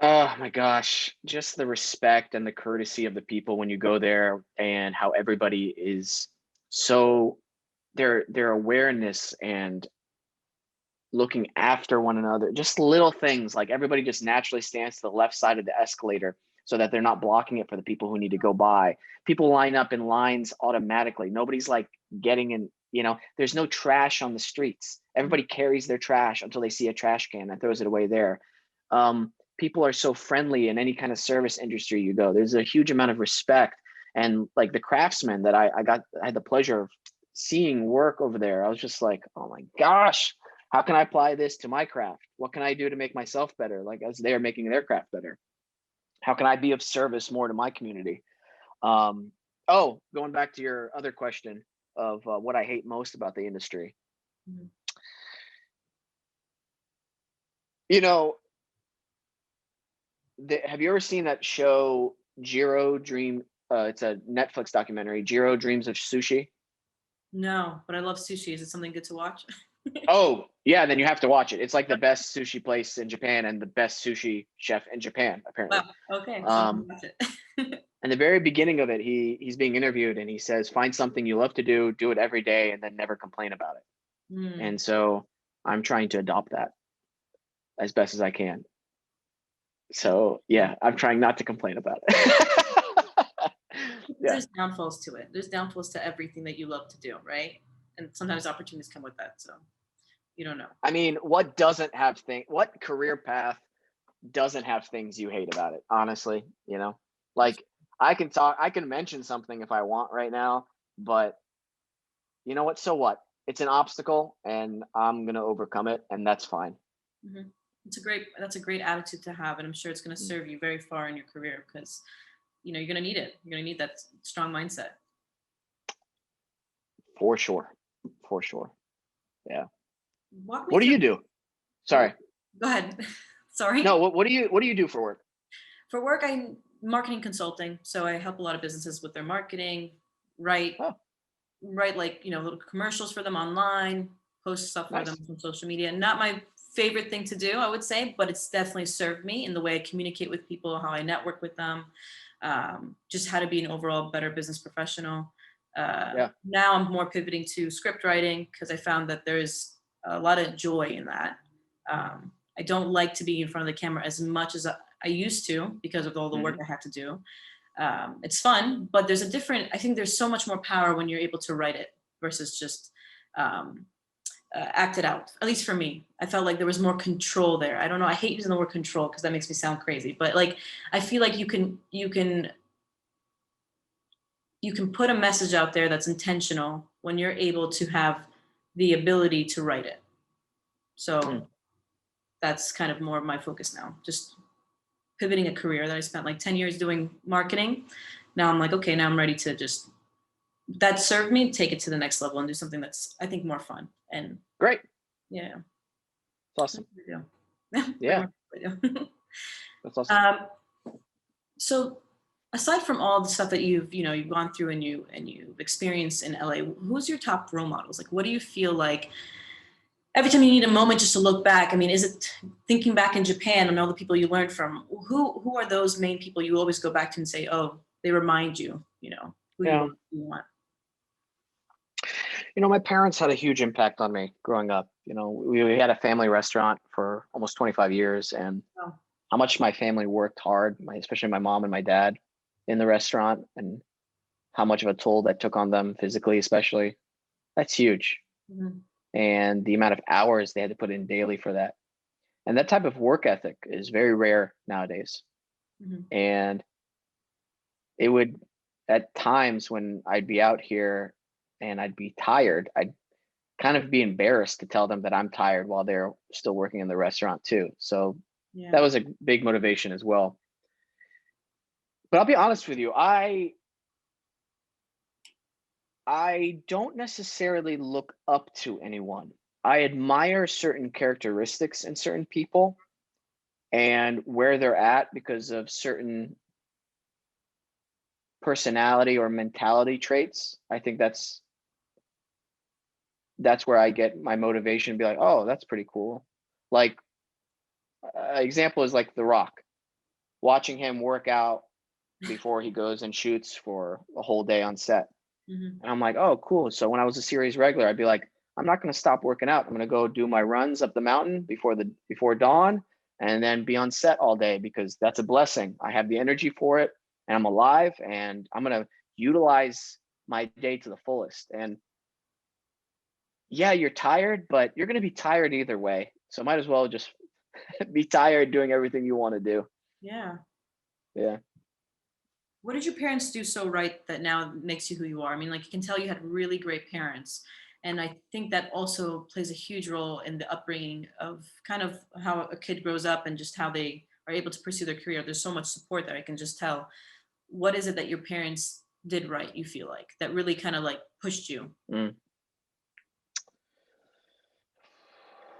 Speaker 2: Oh my gosh, just the respect and the courtesy of the people when you go there, and how everybody is so their awareness and looking after one another. Just little things like everybody just naturally stands to the left side of the escalator so that they're not blocking it for the people who need to go by. People line up in lines automatically. Nobody's like getting in, there's no trash on the streets. Everybody carries their trash until they see a trash can and throws it away there. People are so friendly in any kind of service industry you go. There's a huge amount of respect. And like the craftsmen that I had the pleasure of seeing work over there, I was just like, oh my gosh, how can I apply this to my craft? What can I do to make myself better? Like as they are making their craft better. How can I be of service more to my community? Going back to your other question of what I hate most about the industry.
Speaker 1: Mhm.
Speaker 2: You know, have you ever seen that show Jiro Dream? It's a Netflix documentary, Jiro Dreams of Sushi.
Speaker 1: No, but I love sushi. Is it something good to watch?
Speaker 2: Oh, yeah, then you have to watch it. It's like the best sushi place in Japan and the best sushi chef in Japan,
Speaker 1: Wow.
Speaker 2: apparently.
Speaker 1: Okay, so I'm gonna
Speaker 2: Um,
Speaker 1: watch it.
Speaker 2: in the very beginning of it, he's being interviewed and he says, "Find something you love to do it every day, and then never complain about it."
Speaker 1: Hmm.
Speaker 2: And so I'm trying to adopt that as best as I can. So yeah, I'm trying not to complain about it. Yeah.
Speaker 1: There's downfalls to it. There's downfalls to everything that you love to do, right? And sometimes opportunities come with that. So you don't know.
Speaker 2: I mean, what career path doesn't have things you hate about it, honestly, like I can mention something if I want right now, but you know what, so what, it's an obstacle and I'm going to overcome it, and that's fine.
Speaker 1: hmm that's a great attitude to have, and I'm sure it's going to
Speaker 2: Mm.
Speaker 1: serve you very far in your career because you're going to need it. You're going to need that strong mindset.
Speaker 2: For sure, for sure. Yeah.
Speaker 1: Walk me
Speaker 2: What do
Speaker 1: through.
Speaker 2: you do? Sorry.
Speaker 1: Go ahead. Sorry.
Speaker 2: No, what do you do for work?
Speaker 1: For work, I'm marketing consulting. So I help a lot of businesses with their marketing, write
Speaker 2: Oh,
Speaker 1: write like, little commercials for them online, post stuff for them
Speaker 2: nice.
Speaker 1: from social media. Not my favorite thing to do, I would say, but it's definitely served me in the way I communicate with people, how I network with them, just how to be an overall better business professional.
Speaker 2: Yeah.
Speaker 1: Now I'm more pivoting to script writing because I found that there's a lot of joy in that. I don't like to be in front of the camera as much as I used to because of all the work
Speaker 2: Hmm.
Speaker 1: I had to do. It's fun, but there's a different, I think there's so much more power when you're able to write it versus just um, act it out. At least for me, I felt like there was more control there. I don't know. I hate using the word control because that makes me sound crazy, but like, I feel like you can put a message out there that's intentional when you're able to have the ability to write it. So
Speaker 2: Mm.
Speaker 1: that's kind of more of my focus now. Just pivoting a career that I spent like 10 years doing marketing. Now I'm like, okay, now I'm ready to just that served me, take it to the next level and do something that's I think more fun. And
Speaker 2: Great.
Speaker 1: yeah,
Speaker 2: It's
Speaker 1: that's
Speaker 2: awesome.
Speaker 1: what I do. Pretty
Speaker 2: Yeah,
Speaker 1: much what I do.
Speaker 2: that's awesome.
Speaker 1: um, so aside from all the stuff that you've gone through and you've experienced in LA, who's your top role models? Like what do you feel like every time you need a moment just to look back? I mean, is it thinking back in Japan and all the people you learned from? Who are those main people you always go back to and say, oh, they remind you, who you
Speaker 2: Yeah.
Speaker 1: are, who you want?
Speaker 2: My parents had a huge impact on me growing up. We had a family restaurant for almost 25 years, and
Speaker 1: Oh,
Speaker 2: how much my family worked hard, especially my mom and my dad in the restaurant, and how much of a toll that took on them physically, especially. That's huge.
Speaker 1: mhm,
Speaker 2: And the amount of hours they had to put in daily for that. And that type of work ethic is very rare nowadays.
Speaker 1: mhm.
Speaker 2: And it would, at times when I'd be out here and I'd be tired, I'd kind of be embarrassed to tell them that I'm tired while they're still working in the restaurant too. So
Speaker 1: Yeah.
Speaker 2: that was a big motivation as well. But I'll be honest with you, I don't necessarily look up to anyone. I admire certain characteristics in certain people and where they're at because of certain personality or mentality traits. I think that's where I get my motivation to be like, oh, that's pretty cool. Like, example is like The Rock, watching him work out before he goes and shoots for a whole day on set.
Speaker 1: Mhm.
Speaker 2: And I'm like, oh, cool. So when I was a series regular, I'd be like, I'm not going to stop working out. I'm going to go do my runs up the mountain before dawn, and then be on set all day because that's a blessing. I have the energy for it, and I'm alive, and I'm going to utilize my day to the fullest. And yeah, you're tired, but you're going to be tired either way. So might as well just be tired doing everything you want to do.
Speaker 1: Yeah.
Speaker 2: Yeah.
Speaker 1: What did your parents do so right that now makes you who you are? I mean, like you can tell you had really great parents. And I think that also plays a huge role in the upbringing of kind of how a kid grows up and just how they are able to pursue their career. There's so much support that I can just tell. What is it that your parents did right, you feel like, that really kind of like pushed you?
Speaker 2: Mm,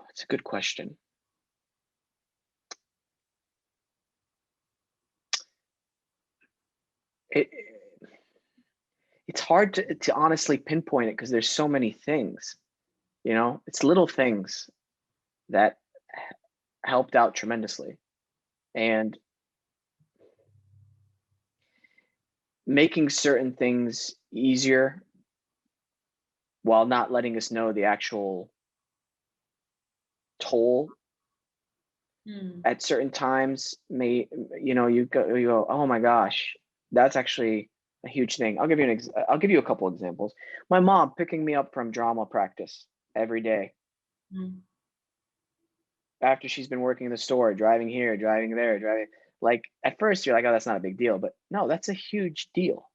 Speaker 2: that's a good question. It, it's hard to honestly pinpoint it because there's so many things. It's little things that helped out tremendously, and making certain things easier while not letting us know the actual toll
Speaker 1: Mm,
Speaker 2: at certain times may you go, oh my gosh, that's actually a huge thing. I'll give you a couple examples. My mom picking me up from drama practice every day
Speaker 1: mm,
Speaker 2: after she's been working in the store, driving here, driving there, driving. Like, at first you're like, oh, that's not a big deal, but no, that's a huge deal.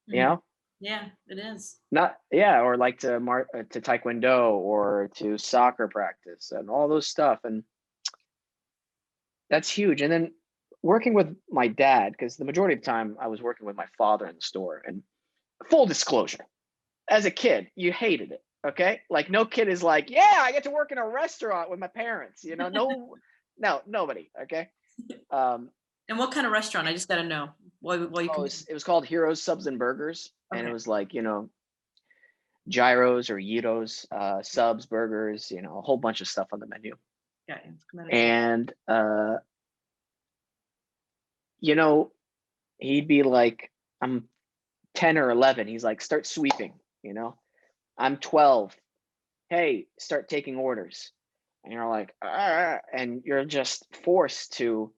Speaker 2: you
Speaker 1: mhm.
Speaker 2: know
Speaker 1: Yeah, it is.
Speaker 2: Not, yeah, or like to taekwondo or to soccer practice and all those stuff, and that's huge. And then working with my dad, because the majority of the time I was working with my father in the store. And full disclosure, as a kid, you hated it. Okay. Like no kid is like, yeah, I get to work in a restaurant with my parents, you know, no, nobody. Okay. Um,
Speaker 1: And what kind of restaurant? I just gotta know. What you
Speaker 2: oh,
Speaker 1: can.
Speaker 2: it was called Heroes Subs and Burgers. And it
Speaker 1: Okay.
Speaker 2: was like, gyros or gyros, subs, burgers, a whole bunch of stuff on the menu.
Speaker 1: Yeah. It's Connecticut.
Speaker 2: And, you know, he'd be like, I'm 10 or 11. He's like, start sweeping, you know, I'm 12. Hey, start taking orders. And you're like, and you're just forced to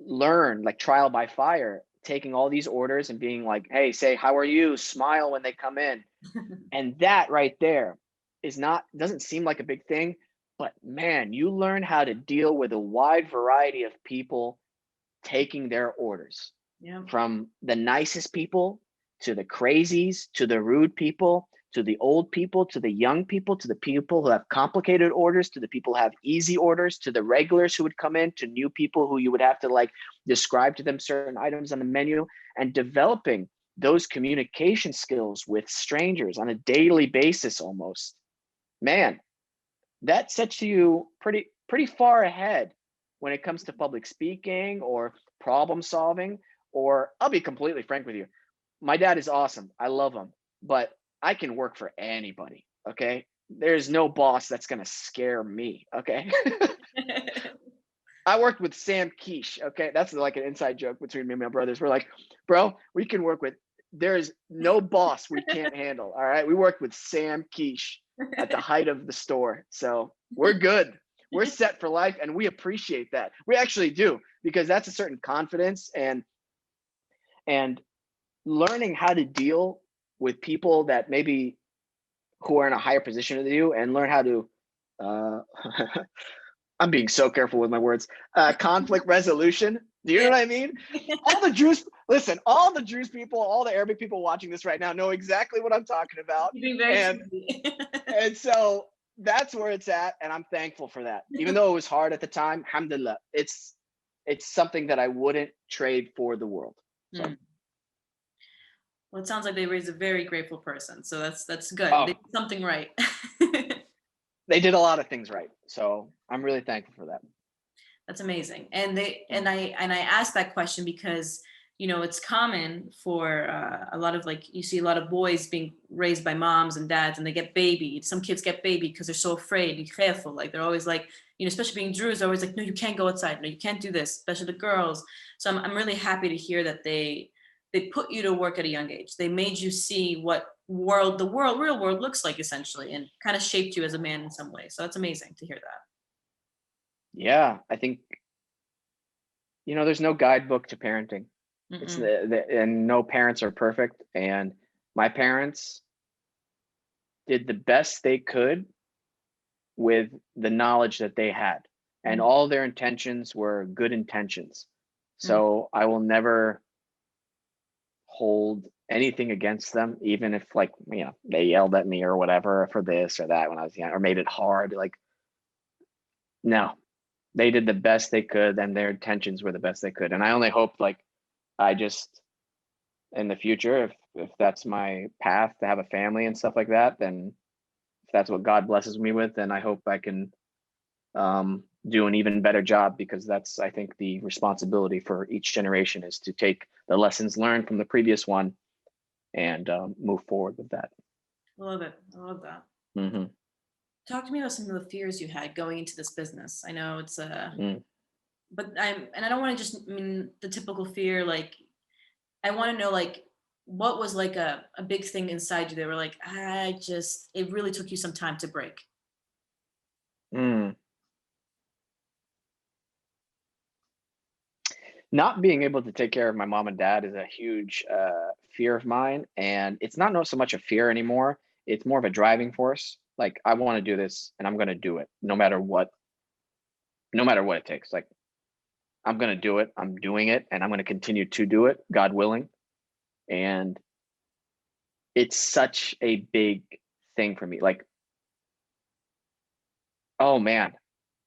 Speaker 2: learn like trial by fire, taking all these orders and being like, hey, say, how are you? Smile when they come in. And that right there doesn't seem like a big thing, but man, you learn how to deal with a wide variety of people taking their orders,
Speaker 1: Yeah.
Speaker 2: from the nicest people to the crazies to the rude people to the old people to the young people to the people who have complicated orders to the people who have easy orders to the regulars who would come in to new people who you would have to like describe to them certain items on the menu, and developing those communication skills with strangers on a daily basis almost. Man, that sets you pretty far ahead when it comes to public speaking or problem solving. Or I'll be completely frank with you, my dad is awesome, I love him, but I can work for anybody. Okay, there's no boss that's going to scare me. Okay. I worked with Sam Keesh. Okay, that's like an inside joke between me and my brothers. We're like, bro, we can work with. There's no boss we can't handle. All right, we worked with Sam Keesh at the height of the store, so we're good. We're set for life, and we appreciate that. We actually do, because that's a certain confidence and learning how to deal with people that maybe who are in a higher position than you, and learn how to. Uh, I'm being so careful with my words. Conflict resolution. Do you know
Speaker 1: Yeah.
Speaker 2: what I mean? All the Jews, listen, all the Jews people, all the Arabic people watching this right now know exactly what I'm talking about.
Speaker 1: You're being very
Speaker 2: And
Speaker 1: cheesy.
Speaker 2: and so that's where it's at. And I'm thankful for that. Even though it was hard at the time, alhamdulillah, it's something that I wouldn't trade for the world. So
Speaker 1: Hmm. Well, it sounds like they raised a very grateful person, so that's good. They
Speaker 2: oh,
Speaker 1: did something right.
Speaker 2: they did a lot of things right. So I'm really thankful for that.
Speaker 1: That's amazing. And they
Speaker 2: Mm.
Speaker 1: and I asked that question because it's common for a lot of, like, you see a lot of boys being raised by moms and dads, and they get babied. Some kids get babied because they're so afraid and careful. Like, they're always like, especially being Druze, they're always like, no, you can't go outside. No, you can't do this, especially the girls. So I'm really happy to hear that they put you to work at a young age. They made you see what real world looks like, essentially, and kind of shaped you as a man in some way. So that's amazing to hear that.
Speaker 2: Yeah, I think there's no guidebook to parenting. It's
Speaker 1: Mm-mm.
Speaker 2: and no parents are perfect. And my parents did the best they could with the knowledge that they had, and
Speaker 1: Mhm.
Speaker 2: all their intentions were good intentions.
Speaker 1: Mm.
Speaker 2: So I will never hold anything against them, even if like they yelled at me or whatever for this or that when I was young, or made it hard. Like, no, they did the best they could, and their intentions were the best they could. And I only hope, like, I just in the future, if that's my path to have a family and stuff like that, then if that's what God blesses me with, then I hope I can do an even better job, because that's, I think, the responsibility for each generation, is to take the lessons learned from the previous one and move forward with that.
Speaker 1: I love it. I love that.
Speaker 2: Mm-hmm.
Speaker 1: Talk to me about some of the fears you had going into this business. I know it's
Speaker 2: Mm.
Speaker 1: but I don't want to just mean the typical fear. Like, I want to know, like, what was like a big thing inside you. They were like, it really took you some time to break.
Speaker 2: Mm. Not being able to take care of my mom and dad is a huge fear of mine, and it's not so much a fear anymore. It's more of a driving force. Like, I want to do this, and I'm going to do it, no matter what it takes. Like, I'm going to do it. I'm doing it, and I'm going to continue to do it, God willing. And it's such a big thing for me. Like, oh man,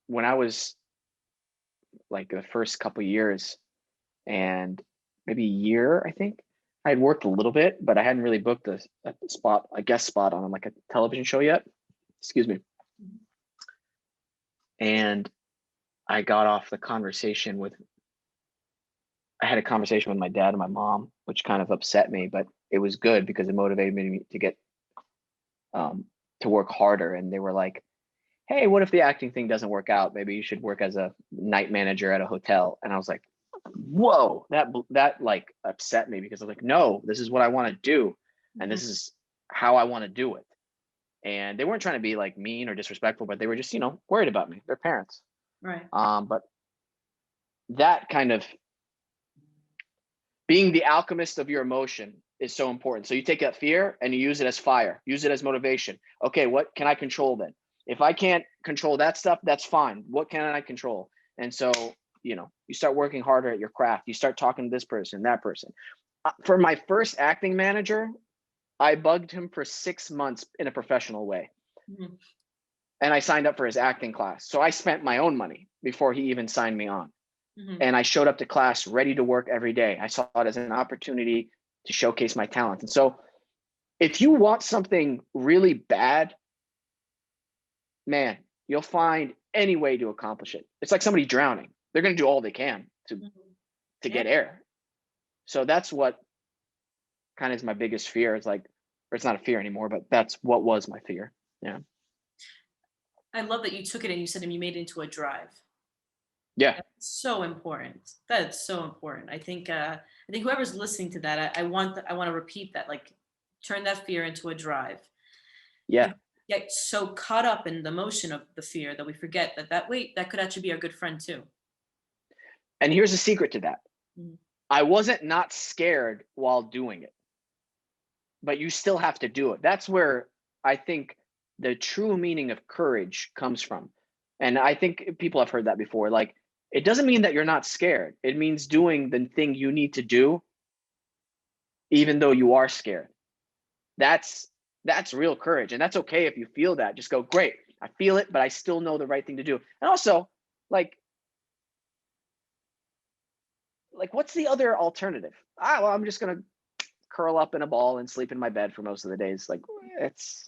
Speaker 2: when I was like the first couple years, and maybe a year, I think, I had worked a little bit, but I hadn't really booked a guest spot on like a television show yet. Excuse me. And I got off the conversation with, I had a conversation with my dad and my mom, which kind of upset me, but it was good because it motivated me to get to work harder. And they were like, hey, what if the acting thing doesn't work out? Maybe you should work as a night manager at a hotel. And I was like, whoa, that like upset me, because I'm like, no, this is what I want to do. And this is how I want to do it. And they weren't trying to be like mean or disrespectful, but they were just, worried about me. They're parents.
Speaker 1: Right.
Speaker 2: But that kind of being the alchemist of your emotion is so important. So you take that fear and you use it as fire, use it as motivation. Okay, what can I control then? If I can't control that stuff, that's fine. What can I control? And so, you start working harder at your craft. You start talking to this person, that person. For my first acting manager, I bugged him for 6 months in a professional way.
Speaker 1: Mm-hmm.
Speaker 2: And I signed up for his acting class. So I spent my own money before he even signed me on.
Speaker 1: Mm-hmm.
Speaker 2: And I showed up to class ready to work every day. I saw it as an opportunity to showcase my talent. And so if you want something really bad, man, you'll find any way to accomplish it. It's like somebody drowning. They're going to do all they can to get air. So that's what kind of is my biggest fear. It's like, or it's not a fear anymore, but that's what was my fear. Yeah.
Speaker 1: I love that you took it and you said and you made it into a drive.
Speaker 2: Yeah.
Speaker 1: That's so important. That is so important. I think whoever's listening to that, I want to repeat that, like turn that fear into a drive.
Speaker 2: Yeah.
Speaker 1: Get so caught up in the emotion of the fear that we forget that that could actually be our good friend too.
Speaker 2: And here's a secret to that.
Speaker 1: Mm-hmm.
Speaker 2: I wasn't not scared while doing it, but you still have to do it. That's where I think the true meaning of courage comes from. And I think people have heard that before. Like, it doesn't mean that you're not scared. It means doing the thing you need to do, even though you are scared. That's real courage. And that's okay if you feel that. Just go, great, I feel it, but I still know the right thing to do. And also, like what's the other alternative? Well, I'm just going to curl up in a ball and sleep in my bed for most of the days. Like, it's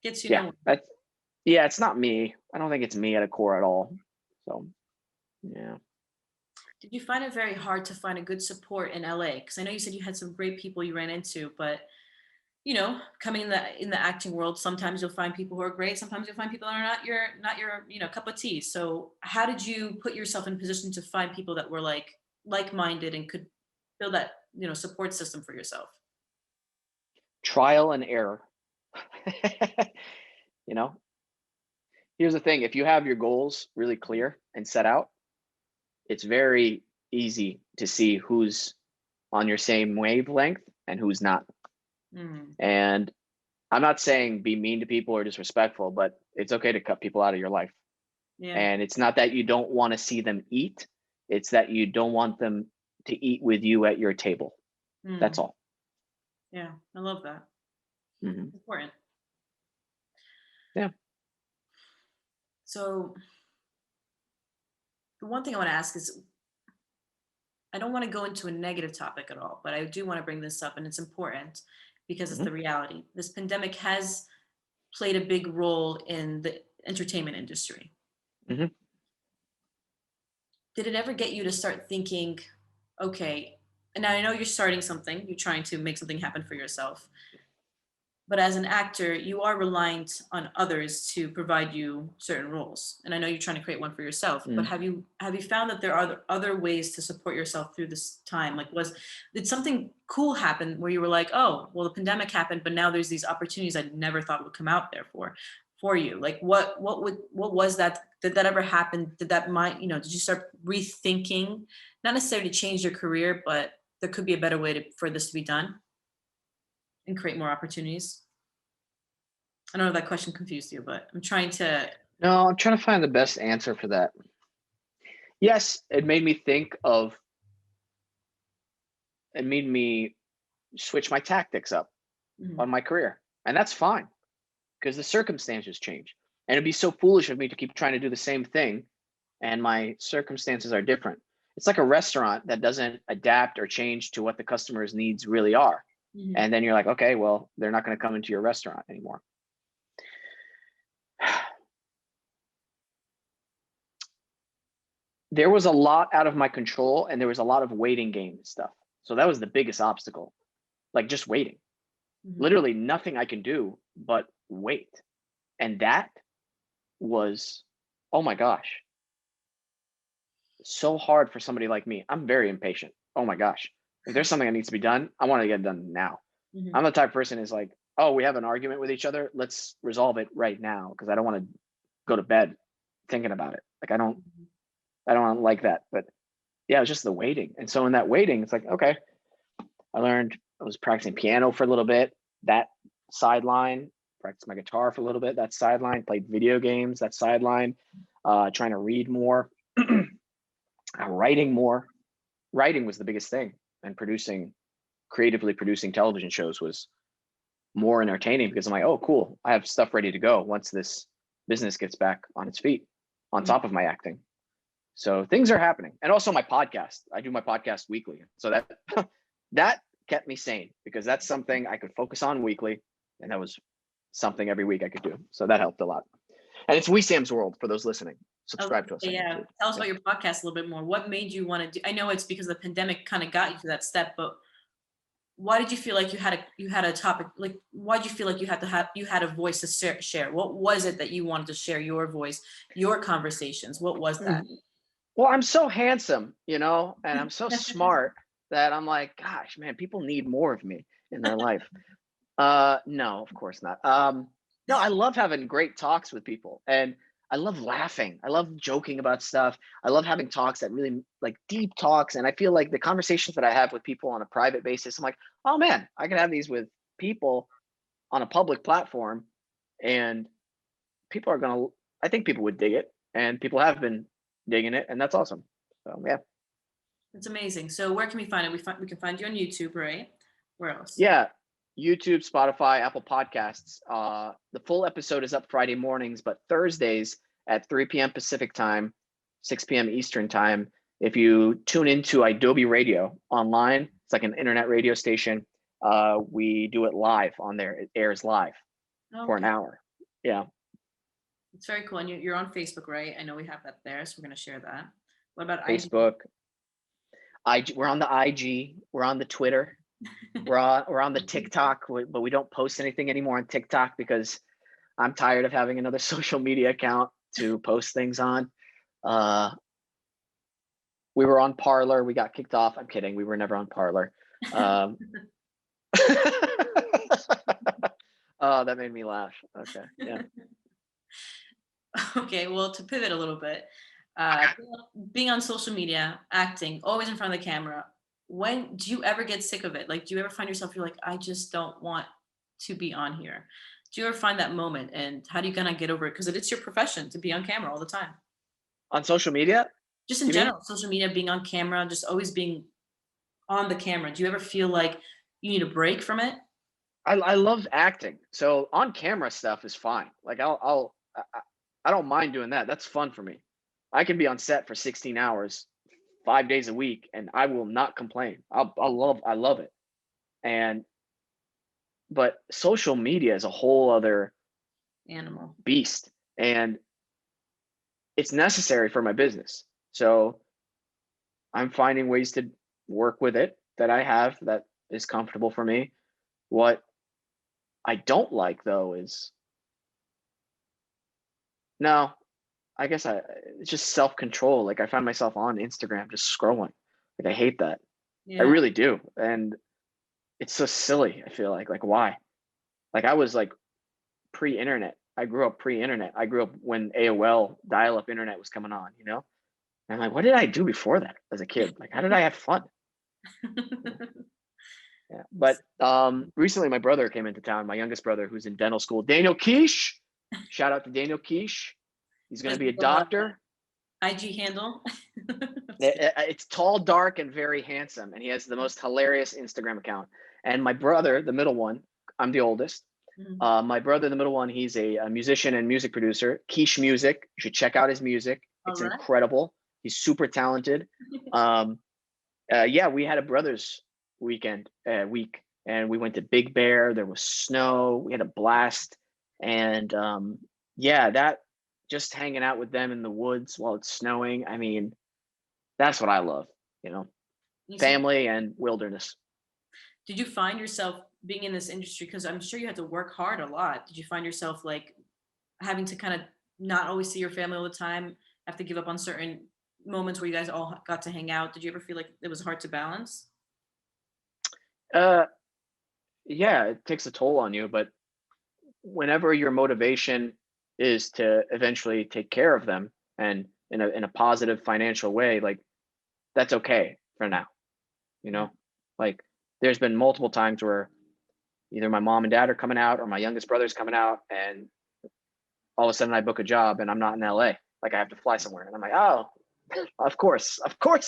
Speaker 1: gets you
Speaker 2: yeah,
Speaker 1: nowhere.
Speaker 2: it's not me. I don't think it's me at a core at all. So, yeah.
Speaker 1: Did you find it very hard to find a good support in LA? Because I know you said you had some great people you ran into, but coming in the acting world, sometimes you'll find people who are great. Sometimes you'll find people that are not your cup of tea. So how did you put yourself in position to find people that were like-minded and could build that support system for yourself?
Speaker 2: Trial and error. Here's the thing. If you have your goals really clear and set out, it's very easy to see who's on your same wavelength and who's not. And I'm not saying be mean to people or disrespectful, but it's okay to cut people out of your life.
Speaker 1: Yeah.
Speaker 2: And it's not that you don't want to see them eat. It's that you don't want them to eat with you at your table. That's all.
Speaker 1: Yeah, I love that.
Speaker 2: Mm-hmm.
Speaker 1: Important.
Speaker 2: Yeah.
Speaker 1: So the one thing I want to ask is, I don't want to go into a negative topic at all, but I do want to bring this up, and it's important because it's the reality. This pandemic has played a big role in the entertainment industry.
Speaker 2: Mm-hmm.
Speaker 1: Did it ever get you to start thinking, okay, and I know you're starting something, you're trying to make something happen for yourself, but as an actor, you are reliant on others to provide you certain roles. And I know you're trying to create one for yourself, but have you found that there are other ways to support yourself through this time? Like, did something cool happen where you were like, oh, well, the pandemic happened, but now there's these opportunities I never thought would come out there for you? Like, what was that? Did that ever happen? Did that did you start rethinking, not necessarily to change your career, but there could be a better way for this to be done and create more opportunities? I don't know if that question confused you, but I'm trying to.
Speaker 2: No, I'm trying to find the best answer for that. Yes, it made me it made me switch my tactics up on my career. And that's fine, because the circumstances change. And it'd be so foolish of me to keep trying to do the same thing, and my circumstances are different. it's like a restaurant that doesn't adapt or change to what the customer's needs really are.
Speaker 1: Mhm.
Speaker 2: And then you're like, okay, well, they're not going to come into your restaurant anymore. There was a lot out of my control, and there was a lot of waiting game stuff. So that was the biggest obstacle, like just waiting.
Speaker 1: Mhm.
Speaker 2: Literally nothing I can do but wait. And that was, oh my gosh, so hard for somebody like me. I'm very impatient. Oh my gosh. If there's something that needs to be done, I want to get it done now.
Speaker 1: Mhm.
Speaker 2: I'm the type of person is like, oh, we have an argument with each other. Let's resolve it right now because I don't want to go to bed thinking about it. Like I don't like that. But yeah, it was just the waiting. And so in that waiting, it's like, okay, I was practicing piano for a little bit, that sideline, practiced my guitar for a little bit, that sideline, played video games, that sideline, trying to read more, writing more. Writing was the biggest thing. And creatively producing television shows was more entertaining because I'm like, oh, cool. I have stuff ready to go once this business gets back on its feet on
Speaker 1: Mhm.
Speaker 2: top of my acting. So things are happening. And also my podcast. I do my podcast weekly. So that that kept me sane because that's something I could focus on weekly. And that was something every week I could do. So that helped a lot. And it's Wesam's World for those listening.
Speaker 1: I was
Speaker 2: Subscribe to
Speaker 1: gonna
Speaker 2: us
Speaker 1: say,
Speaker 2: on
Speaker 1: yeah.
Speaker 2: YouTube.
Speaker 1: Tell us
Speaker 2: Yeah.
Speaker 1: about your podcast a little bit more. What made you want to do? I know it's because the pandemic kind of got you to that step, but why did you feel like you had a topic? Like, why did you feel like you had a voice to share? What was it that you wanted to share your voice, your conversations? What was that?
Speaker 2: Well, I'm so handsome, and I'm so smart that I'm like, gosh, man, people need more of me in their life. No, of course not. No, I love having great talks with people, and I love laughing. I love joking about stuff. I love having talks that really like deep talks, and I feel like the conversations that I have with people on a private basis, I'm like, oh man, I can have these with people on a public platform, and people are gonna. I think people would dig it, and people have been digging it, and that's awesome. So yeah.
Speaker 1: It's amazing. So where can we find it? We can find you on YouTube, right? Where else?
Speaker 2: Yeah, YouTube, Spotify, Apple Podcasts. The full episode is up Friday mornings, but Thursdays at 3 p.m. Pacific time, 6 p.m. Eastern time. If you tune into Adobe Radio online, it's like an internet radio station. We do it live on there. It airs live for an
Speaker 1: Okay,
Speaker 2: hour. Yeah,
Speaker 1: it's very cool. And you're on Facebook, right? I know we have that there, so we're gonna share that. What about IG?
Speaker 2: Facebook. We're on the IG. We're on the Twitter. We're on the TikTok, but we don't post anything anymore on TikTok because I'm tired of having another social media account to post things on. Uh, we were on Parlor. We got kicked off. I'm kidding. We were never on Parlor. Um, oh, that made me laugh. Okay. Yeah.
Speaker 1: Okay, well, to pivot a little bit, uh, being on social media, acting, always in front of the camera. When do you ever get sick of it? Like, do you ever find yourself you're like, I just don't want to be on here? Do you ever find that moment, and how do you kind of get over it? Because it's your profession to be on camera all the time.
Speaker 2: On social media,
Speaker 1: Just in
Speaker 2: you mean?
Speaker 1: general, social media, being on camera, just always being on the camera. Do you ever feel like you need a break from it?
Speaker 2: I love acting. So on camera stuff is fine. Like I don't mind doing that. That's fun for me. I can be on set for 16 hours, 5 days a week, and I will not complain. I love it. And but social media is a whole other
Speaker 1: Animal.
Speaker 2: beast, and it's necessary for my business. So I'm finding ways to work with it that I have that is comfortable for me. What I don't like though is no, I guess it's just self-control. Like I find myself on Instagram just scrolling. Like I hate that. I
Speaker 1: Yeah.
Speaker 2: really do. And it's so silly, I feel like why? Like I was like pre-internet. I grew up pre-internet. I grew up when AOL dial-up internet was coming on. And I'm like, what did I do before that as a kid? Like how did I have fun? Yeah. But recently my brother came into town, my youngest brother who's in dental school, Daniel Keesh. Shout out to Daniel Keesh. He's going to
Speaker 1: His
Speaker 2: be a
Speaker 1: little,
Speaker 2: doctor.
Speaker 1: IG handle.
Speaker 2: It's tall, dark, and very handsome, and he has the most hilarious Instagram account. And my brother, the middle one, I'm the oldest.
Speaker 1: Mhm.
Speaker 2: My brother, the middle one, he's a musician and music producer. Quiche Music. You should check out his music.
Speaker 1: All
Speaker 2: It's
Speaker 1: right.
Speaker 2: incredible. He's super talented. Um, yeah, we had a brothers week, and we went to Big Bear. There was snow. We had a blast, and yeah, that just hanging out with them in the woods while it's snowing. I mean, that's what I love. You know,
Speaker 1: You said,
Speaker 2: family and wilderness.
Speaker 1: did you find yourself being in this industry? Because I'm sure you had to work hard a lot. Did you find yourself like having to kind of not always see your family all the time, have to give up on certain moments where you guys all got to hang out? Did you ever feel like it was hard to balance?
Speaker 2: Uh, yeah, it takes a toll on you, but whenever your motivation is to eventually take care of them and in a positive financial way, like that's okay for now, you know? Like there's been multiple times where either my mom and dad are coming out or my youngest brother's coming out, and all of a sudden I book a job and I'm not in LA. Like I have to fly somewhere. And I'm like, oh, of course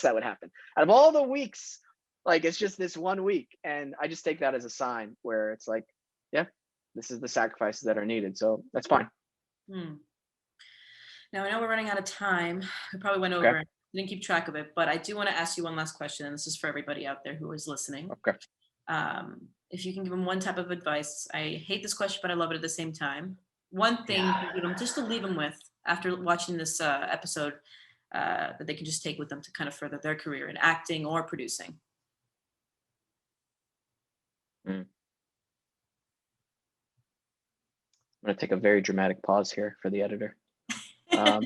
Speaker 2: that would happen. Out of all the weeks, like it's just this one week. And I just take that as a sign where it's like, yeah, this is the sacrifices that are needed. So that's fine.
Speaker 1: Hmm. Now I know we're running out of time. We probably went
Speaker 2: Okay.
Speaker 1: over, didn't keep track of it, but I do want to ask you one last question, and this is for everybody out there who is listening.
Speaker 2: Okay.
Speaker 1: If you can give them one type of advice, I hate this question, but I love it at the same time. One thing
Speaker 2: Yeah.
Speaker 1: to give them, just to leave them with after watching this episode, that they can just take with them to kind of further their career in acting or producing.
Speaker 2: Mm. I'm going to take a very dramatic pause here for the editor. Um,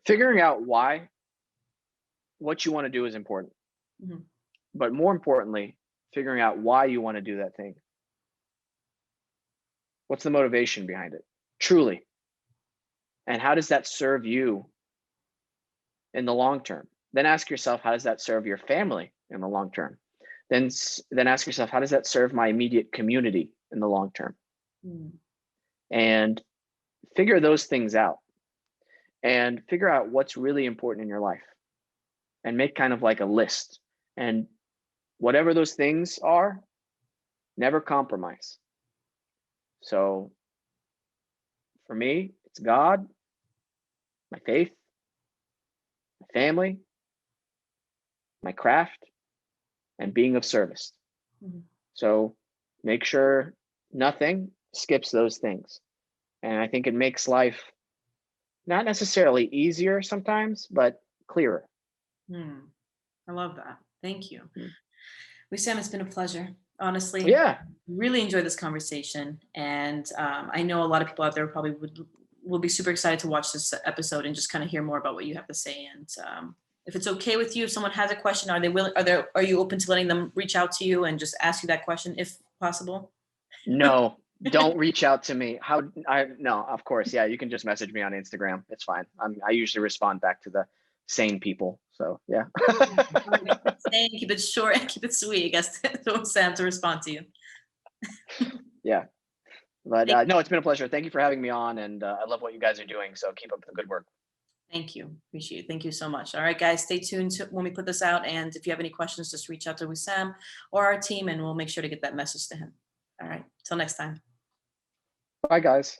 Speaker 2: Figuring out what you want to do is important,
Speaker 1: Mhm.
Speaker 2: but more importantly, figuring out why you want to do that thing. What's the motivation behind it? Truly. And how does that serve you in the long term? Then ask yourself, how does that serve your family in the long term? Then ask yourself, how does that serve my immediate community in the long term?
Speaker 1: Mm.
Speaker 2: And figure those things out and figure out what's really important in your life and make kind of like a list. And whatever those things are, never compromise. So for me, it's God, my faith, my family, my craft, and being of service.
Speaker 1: Mhm.
Speaker 2: So make sure nothing skips those things. And I think it makes life not necessarily easier sometimes, but clearer.
Speaker 1: Hmm. I love that. Thank you.
Speaker 2: Mm.
Speaker 1: Wissam, it's been a pleasure. Honestly,
Speaker 2: Yeah.
Speaker 1: really enjoyed this conversation, and I know a lot of people out there probably will be super excited to watch this episode and just kind of hear more about what you have to say. And if it's okay with you, if someone has a question, are they willing? Are you open to letting them reach out to you and just ask you that question if possible?
Speaker 2: No, don't reach out to me. No, of course. Yeah, you can just message me on Instagram. It's fine. I usually respond back to the sane people. So yeah.
Speaker 1: Keep it short and keep it sweet, I guess, so Sam to respond to you.
Speaker 2: Yeah. But
Speaker 1: Thank,
Speaker 2: no, it's been a pleasure. Thank you for having me on, and I love what you guys are doing. So keep up the good work.
Speaker 1: thank you. Appreciate it. Thank you so much. All right, guys, stay tuned when we put this out. And if you have any questions, just reach out to Wissam or our team, and we'll make sure to get that message to him. All right. Till next time.
Speaker 2: Bye, guys.